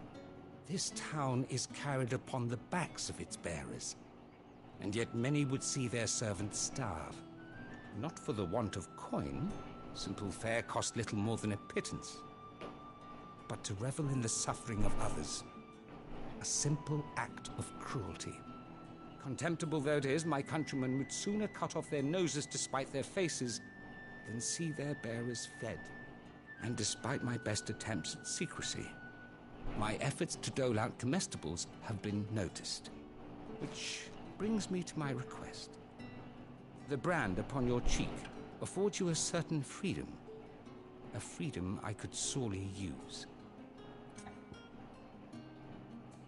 This town is carried upon the backs of its bearers, and yet many would see their servants starve. Not for the want of coin, simple fare cost little more than a pittance, but to revel in the suffering of others. A simple act of cruelty. Contemptible though it is, my countrymen would sooner cut off their noses to spite their faces than see their bearers fed. And despite my best attempts at secrecy, my efforts to dole out comestibles have been noticed. Which brings me to my request. The brand upon your cheek affords you a certain freedom. A freedom I could sorely use.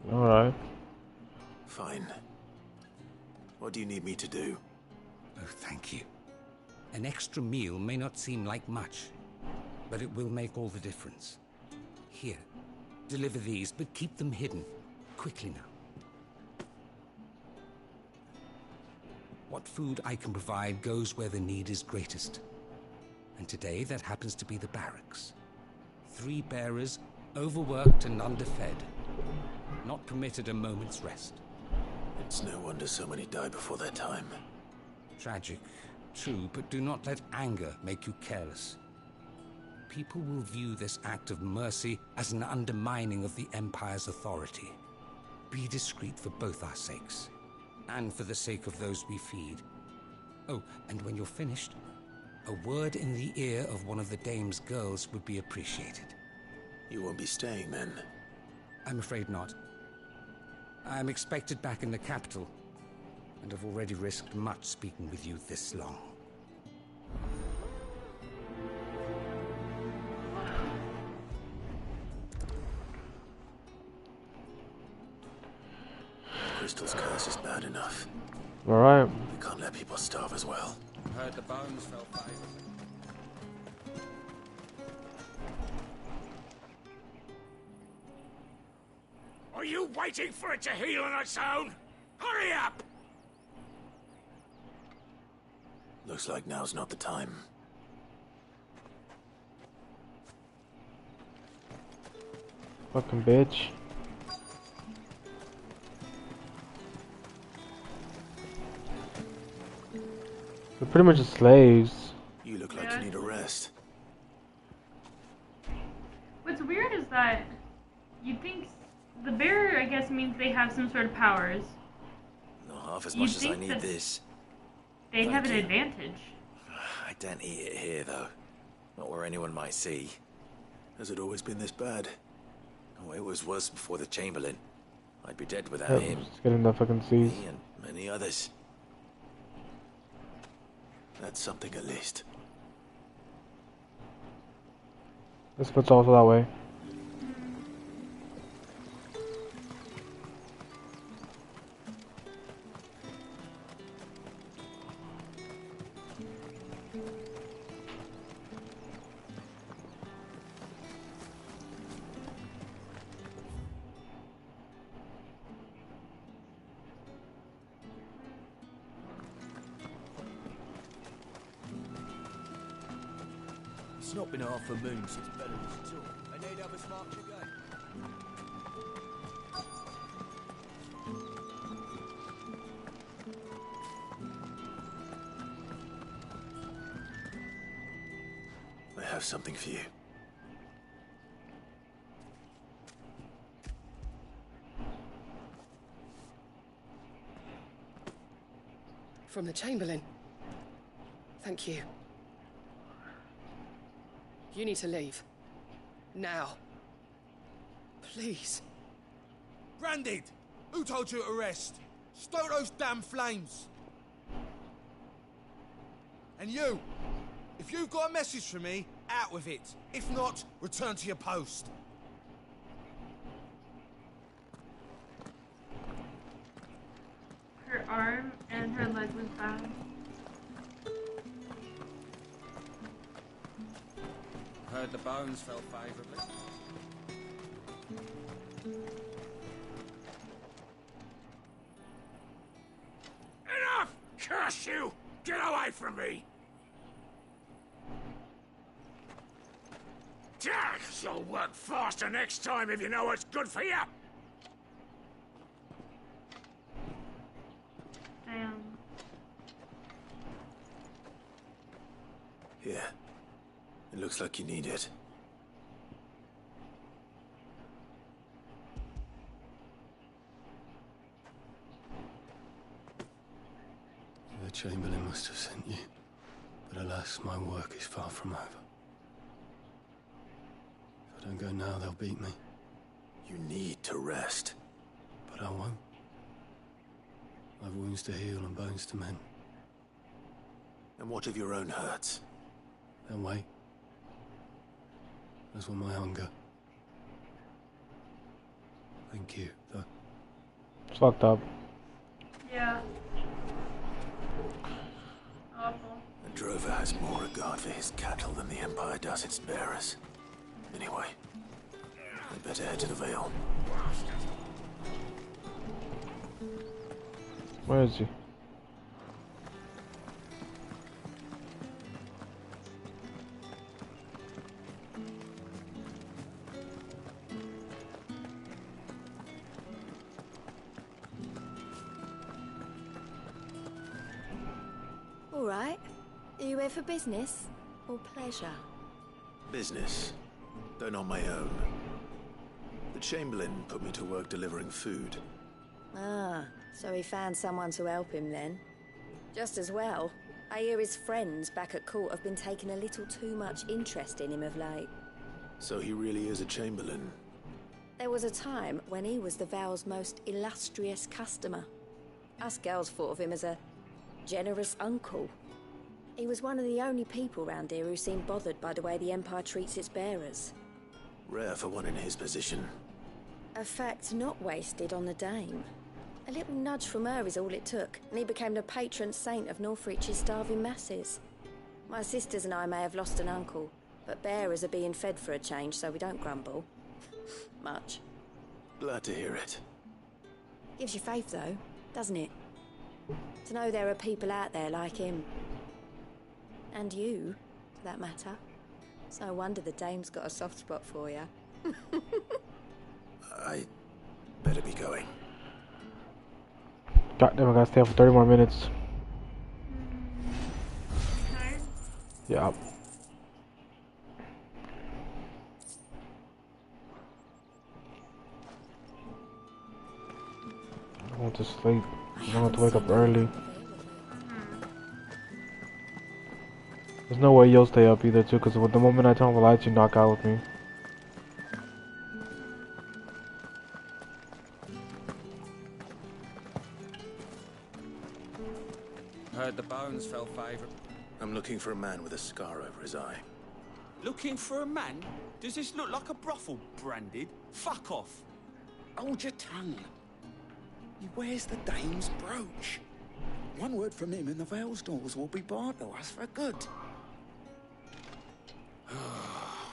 Alright. Fine. What do you need me to do? Oh, thank you. An extra meal may not seem like much, but it will make all the difference. Here, deliver these, but keep them hidden. Quickly now. What food I can provide goes where the need is greatest. And today that happens to be the barracks. 3 bearers, overworked and underfed. Not permitted a moment's rest. It's no wonder so many die before their time. Tragic, true, but do not let anger make you careless. People will view this act of mercy as an undermining of the Empire's authority. Be discreet for both our sakes, and for the sake of those we feed. Oh, and when you're finished, a word in the ear of one of the Dame's girls would be appreciated. You won't be staying then? I'm afraid not. I'm expected back in the capital, and I've already risked much speaking with you this long. Crystal's curse is bad enough. Alright. We can't let people starve as well. Heard the bones fell favourably. Are you waiting for it to heal on its own? Hurry up! Looks like now's not the time. Fucking bitch. They're pretty much just slaves. You look like you need a rest. What's weird is that you'd think the bearer, I guess, means they have some sort of powers. Not half as You'd much as I think need that this. They'd have an Thank you. advantage. I don't eat it here, though. Not where anyone might see. Has it always been this bad? Oh, it was worse before the Chamberlain. I'd be dead without Yeah, him. just getting the fucking seas. Me and many others. That's something at least. This foot's also that way. It's not been half a moon since Belarus tour. I need others march again. I have something for you. From the Chamberlain. Thank you. You need to leave. Now. Please. Branded! Who told you to rest? Stoke those damn flames! And you! If you've got a message for me, out with it. If not, return to your post. Her arm and her leg was bound. Heard the bones fell favourably. Enough! Curse you! Get away from me! Jack, you'll work faster next time if you know what's good for you! Here. It looks like you need it. The Chamberlain must have sent you. But alas, my work is far from over. If I don't go now, they'll beat me. You need to rest. But I won't. I've wounds to heal and bones to mend. And what of your own hurts? They'll wait. As will my hunger. Thank you, though. It's fucked up. Yeah. Awful. The drover has more regard for his cattle than the Empire does its bearers. Anyway, I'd better head to the Vale. Where is he? All right. Are you here for business or pleasure? Business, though not my own. The Chamberlain put me to work delivering food. Ah, so he found someone to help him then. Just as well. I hear his friends back at court have been taking a little too much interest in him of late. So he really is a Chamberlain. There was a time when he was the Vale's most illustrious customer. Us girls thought of him as a generous uncle. He was one of the only people round here who seemed bothered by the way the Empire treats its bearers. Rare for one in his position. A fact not wasted on the Dame. A little nudge from her is all it took, and he became the patron saint of Northreach's starving masses. My sisters and I may have lost an uncle, but bearers are being fed for a change, so we don't grumble. Much. Glad to hear it. Gives you faith, though, doesn't it? To know there are people out there like him. And you, for that matter. It's no wonder the Dame's got a soft spot for you. I better be going. Goddamn, I gotta stay up for 30 more minutes. Yeah. I want to sleep. I don't have to wake up early. There's no way you'll stay up either, too, because the moment I turn on the lights, you knock out with me. Heard the bones fell favourable. I'm looking for a man with a scar over his eye. Looking for a man? Does this look like a brothel, Branded? Fuck off. Hold your tongue. He wears the Dame's brooch. One word from him and the Vale's doors will be barred to us for good.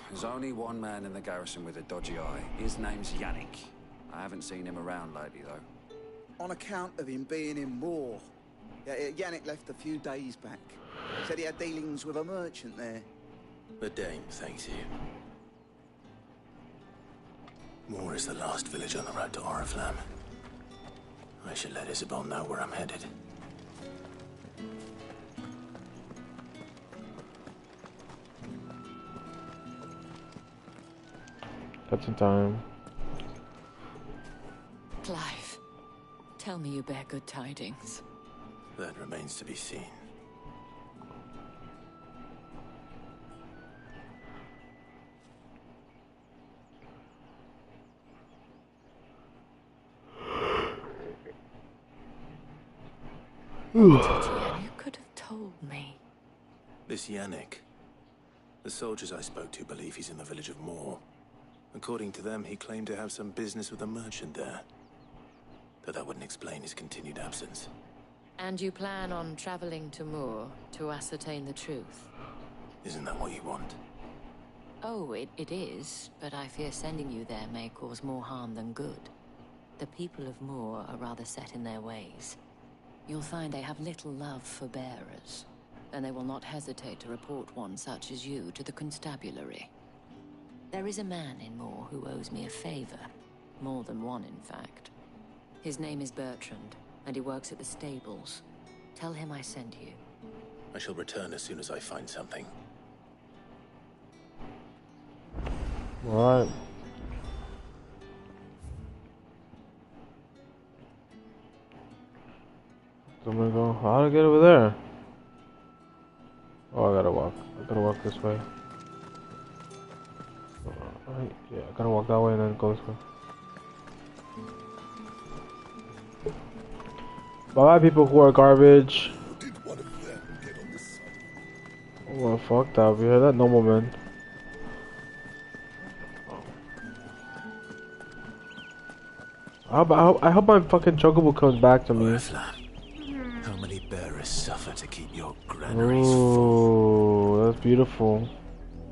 There's only one man in the garrison with a dodgy eye. His name's Yannick. I haven't seen him around lately, though. On account of him being in war. Yannick left a few days back. Said he had dealings with a merchant there. The Dame thanks you. Moor is the last village on the road to Oriflamme. I should let Isabel know where I'm headed. That's in time. Clive, tell me you bear good tidings. That remains to be seen. You could have told me. This Yannick. The soldiers I spoke to believe he's in the village of Moor. According to them, he claimed to have some business with a merchant there. Though that wouldn't explain his continued absence. And you plan on traveling to Moor to ascertain the truth? Isn't that what you want? Oh, it is, but I fear sending you there may cause more harm than good. The people of Moor are rather set in their ways. You'll find they have little love for bearers, and they will not hesitate to report one such as you to the constabulary. There is a man in Moor who owes me a favor. More than one, in fact. His name is Bertrand, and he works at the stables. Tell him I sent you. I shall return as soon as I find something. Alright. So I'm gonna go. How to get over there? Oh, I gotta walk. I gotta walk this way. Right, yeah, I gotta walk that way and then go this way. Bye bye, people who are garbage. Oh, fucked up. You hear that? Normal man. I hope my fucking chocobo comes back to me. How many bearers suffer to keep your granaries full? Oh, that's beautiful.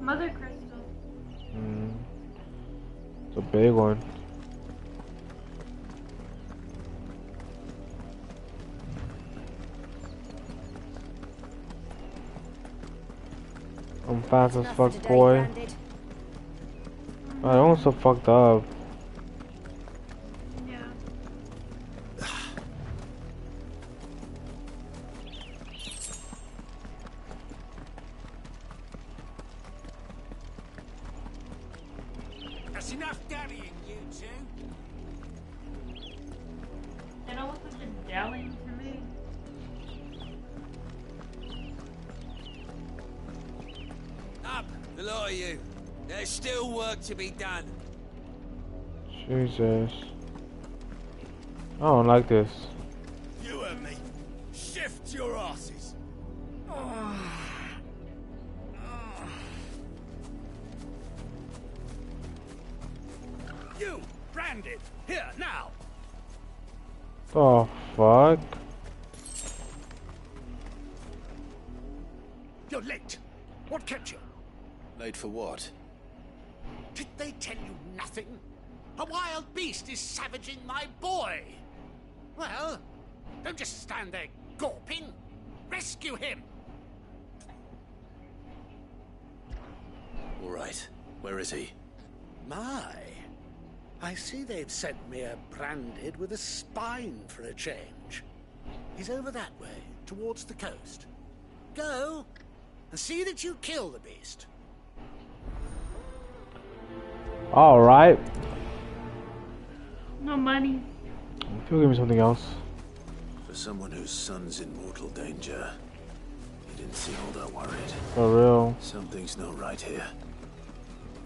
Mother Crystal. It's a big one. I'm fast as fuck, boy. I don't so fucked up. That's enough dallying, you two. They don't look like they're dallying to me. Up, the lot of you. There's still work to be done. Jesus. I don't like this. You and me. Shift your asses. You, branded. Here, now. The fuck? You're late. What kept you? Late for what? Did they tell you nothing? A wild beast is savaging my boy. Well, don't just stand there gawping. Rescue him. All right. Where is he? My, I see they've sent me a branded with a spine for a change. He's over that way, towards the coast. Go, and see that you kill the beast. Alright. No money. If you'll give me something else. For someone whose son's in mortal danger, he didn't seem all that worried. For real. Something's not right here.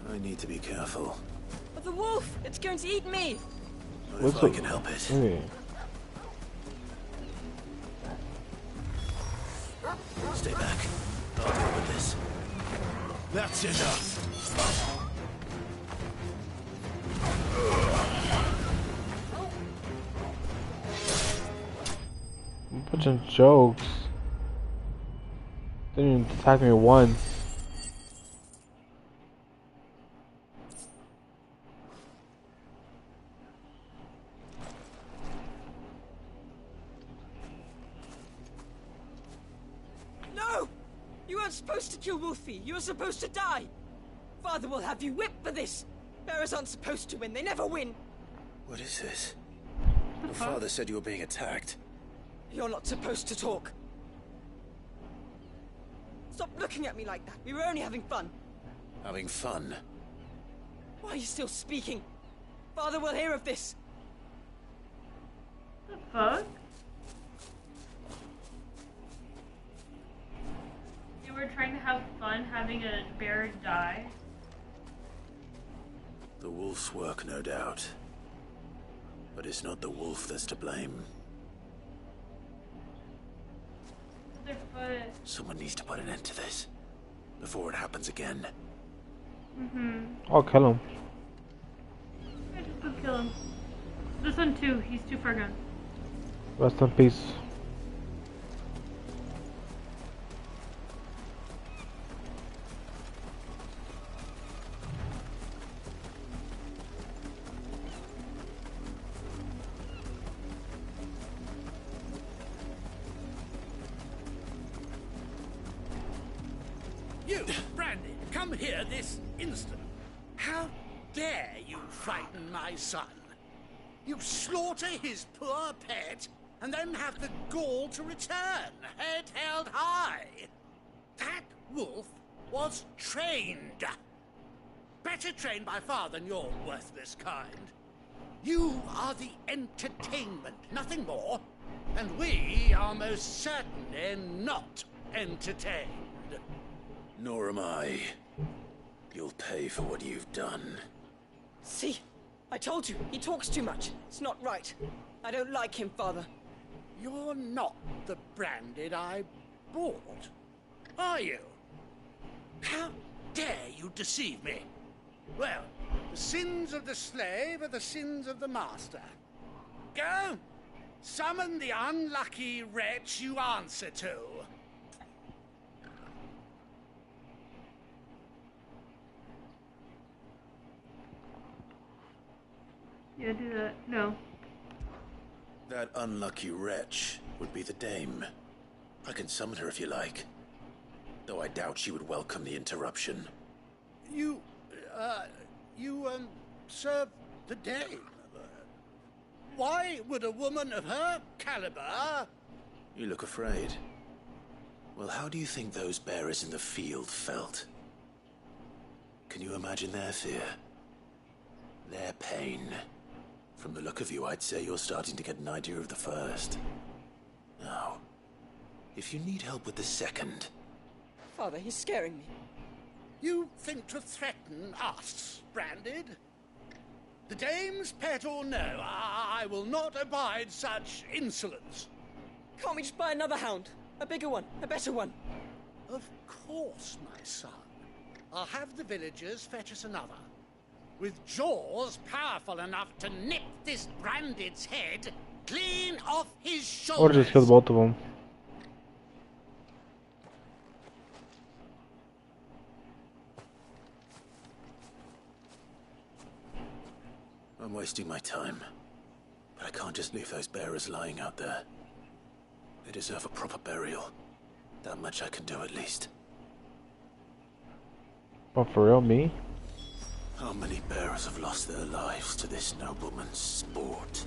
I need to be careful. But the wolf! It's going to eat me! What if I can help it? Hey. Stay back. I'll deal with this. That's enough. I'm putting jokes. Didn't even attack me once. No! You weren't supposed to kill Wolfie. You were supposed to die. Father will have you whipped for this. Bearers aren't supposed to win. They never win. What is this? Your father said you were being attacked. You're not supposed to talk. Stop looking at me like that. We were only having fun. Having fun? Why are you still speaking? Father will hear of this. The fuck? you were trying to have fun having a bear die? The wolf's work, no doubt. But it's not the wolf that's to blame. Their foot. Someone needs to put an end to this before it happens again. I'll kill him. I just go kill him. This one too, he's too far gone. Rest in peace. You, Brandy, come here this instant. How dare you frighten my son? You slaughter his poor pet, and then have the gall to return, head held high. That wolf was trained. Better trained by far than your worthless kind. You are the entertainment, nothing more. And we are most certainly not entertained. Nor am I. You'll pay for what you've done. See? I told you, he talks too much. It's not right. I don't like him, Father. You're not the Branded I bought, are you? How dare you deceive me? Well, the sins of the slave are the sins of the master. Go! Summon the unlucky wretch you answer to. Yeah, do that. No. That unlucky wretch would be the dame. I can summon her if you like. Though I doubt she would welcome the interruption. You serve the dame. Why would a woman of her caliber... You look afraid. Well, how do you think those bearers in the field felt? Can you imagine their fear? Their pain? From the look of you, I'd say you're starting to get an idea of the first. Now, if you need help with the second... Father, he's scaring me. You think to threaten us, Branded? The dame's pet or no, I will not abide such insolence. Can't we just buy another hound? A bigger one, a better one. Of course, my son. I'll have the villagers fetch us another. With jaws powerful enough to nip this Branded's head clean off his shoulders. Or just kill both of them. I'm wasting my time. But I can't just leave those bearers lying out there. They deserve a proper burial. That much I can do at least. Oh, for real, me? How many bearers have lost their lives to this nobleman's sport?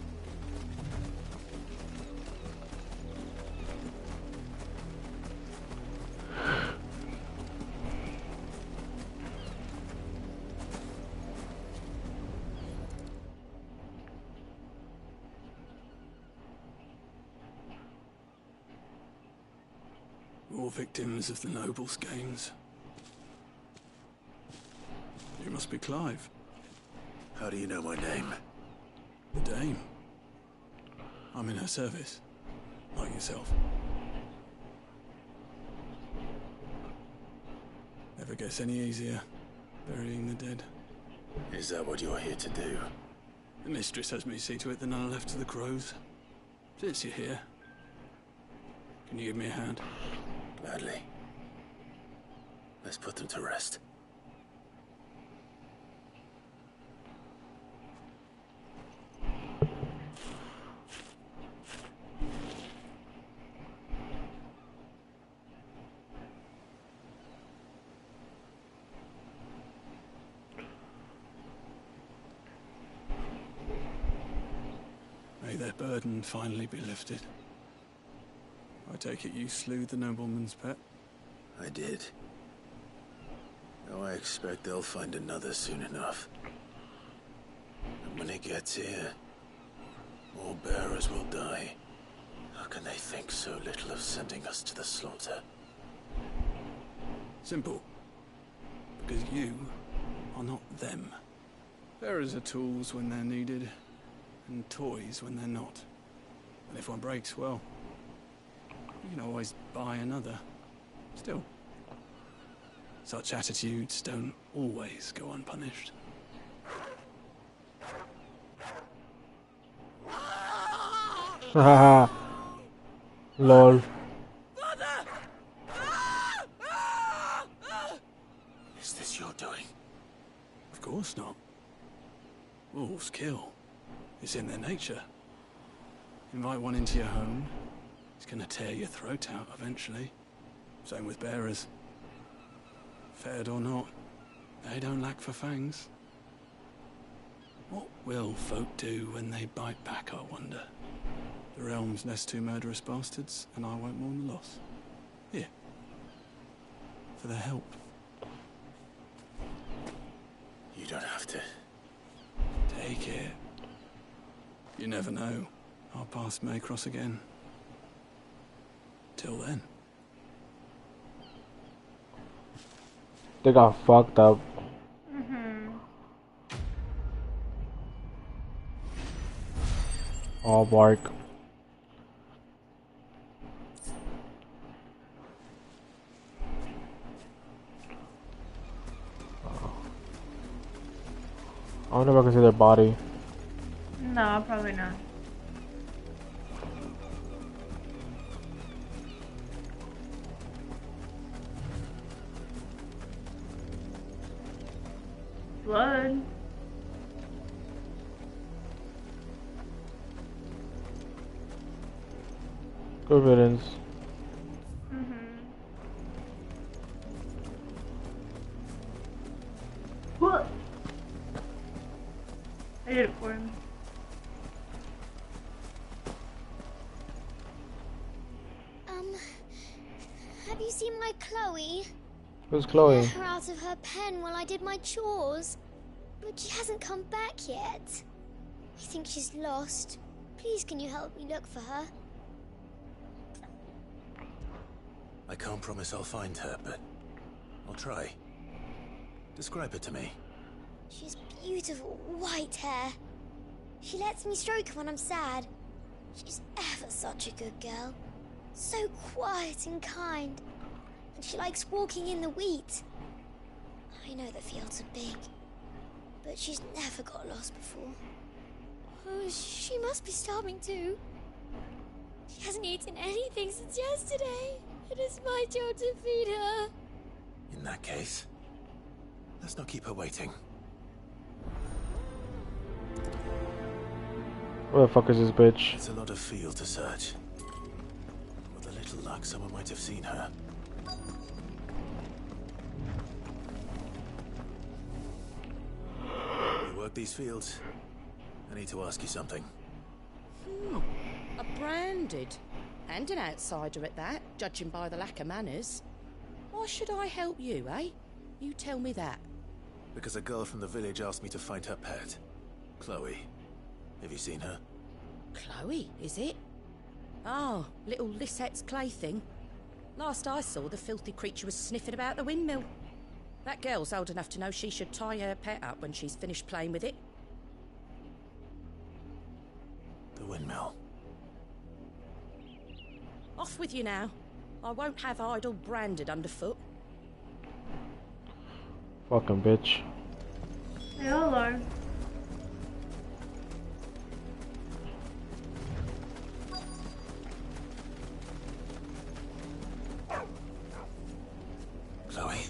More victims of the nobles' games. You must be Clive. How do you know my name? The Dame. I'm in her service, like yourself. Never gets any easier, burying the dead. Is that what you're here to do? The mistress has me see to it that none are left to the crows. Since you're here, can you give me a hand? Gladly. Let's put them to rest. May their burden finally be lifted. I take it you slew the nobleman's pet? I did. Now I expect they'll find another soon enough. And when it gets here, more bearers will die. How can they think so little of sending us to the slaughter? Simple. Because you are not them. Bearers are tools when they're needed, and toys when they're not. And if one breaks, well, you can always buy another. Still, such attitudes don't always go unpunished. Haha. Lol. Is this your doing? Of course not. Wolves kill. It's in their nature. Invite one into your home, he's gonna tear your throat out eventually. Same with bearers. Fed or not, they don't lack for fangs. What will folk do when they bite back, I wonder? The realm's nest two murderous bastards, and I won't mourn the loss. Here. For their help. You don't have to. Take it. You never know. Our paths may cross again. Till then. They got fucked up. All bark. I wonder if I can see their body. No, probably not. Blood. Good riddance. What? I did it for him. Have you seen my Chloe? Who's Chloe? I let her out of her pen while I did my chores. But she hasn't come back yet. I think she's lost. Please, can you help me look for her? I can't promise I'll find her, but I'll try. Describe her to me. She's beautiful white hair. She lets me stroke her when I'm sad. She's ever such a good girl. So quiet and kind. And she likes walking in the wheat. I know the fields are big, but she's never got lost before. Oh, she must be starving too. She hasn't eaten anything since yesterday. It is my job to feed her. In that case, let's not keep her waiting. Where the fuck is this bitch? It's a lot of field to search. With a little luck, someone might have seen her. You work these fields? I need to ask you something. A branded. And an outsider at that, judging by the lack of manners. Why should I help you, eh? You tell me that. Because a girl from the village asked me to find her pet. Chloe. Have you seen her? Chloe, is it? Oh, little Lisette's plaything. Last I saw, the filthy creature was sniffing about the windmill. That girl's old enough to know she should tie her pet up when she's finished playing with it. The windmill. Off with you now. I won't have idle branded underfoot. Fucking bitch. Hello. Chloe.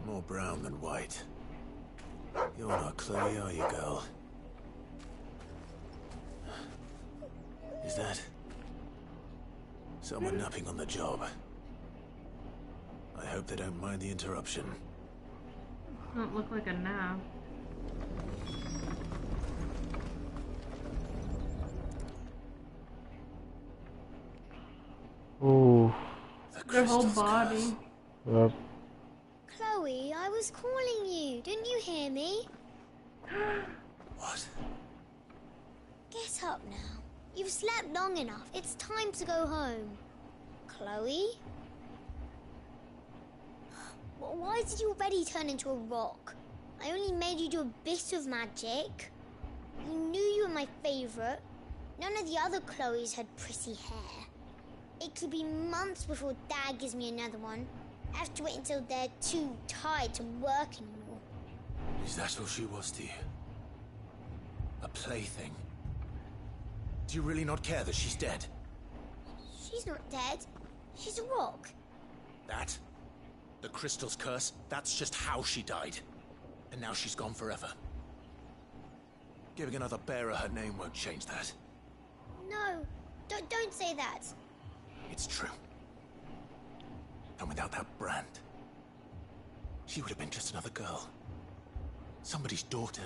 More brown than white. You're not Chloe, are you, girl? Is that someone napping on the job? I hope they don't mind the interruption. Doesn't look like a nap. Ooh. Their whole body. Yep. Chloe, I was calling you. Didn't you hear me? up now. You've slept long enough. It's time to go home. Chloe? Why did you already turn into a rock? I only made you do a bit of magic. You knew you were my favourite. None of the other Chloes had pretty hair. It could be months before Dad gives me another one. I have to wait until they're too tired to work anymore. Is that all she was to you? A plaything? Do you really not care that she's dead? She's not dead. She's a rock. That? The crystal's curse? That's just how she died. And now she's gone forever. Giving another bearer her name won't change that. No, don't say that. It's true. And without that brand, she would have been just another girl. Somebody's daughter.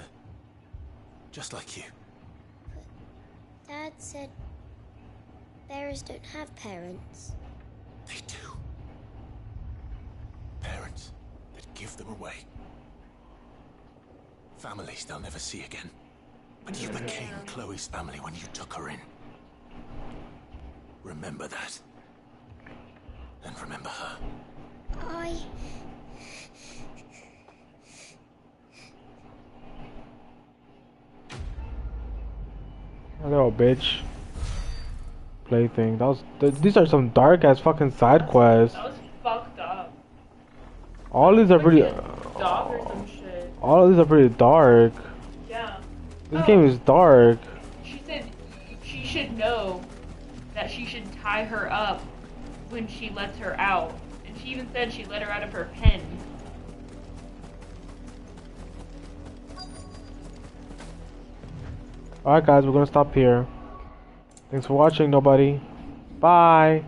Just like you. Dad said bearers don't have parents. They do. Parents that give them away. Families they'll never see again. But you became Chloe's family when you took her in. Remember that. And remember her. Little bitch. Plaything. These are some dark ass fucking side quests. That was fucked up. All these are pretty. Dog or some shit. All of these are pretty dark. Yeah. This game is dark. She said she should know that she should tie her up when she lets her out. And she even said she let her out of her pen. Alright guys, we're gonna stop here. Thanks for watching, nobody. Bye.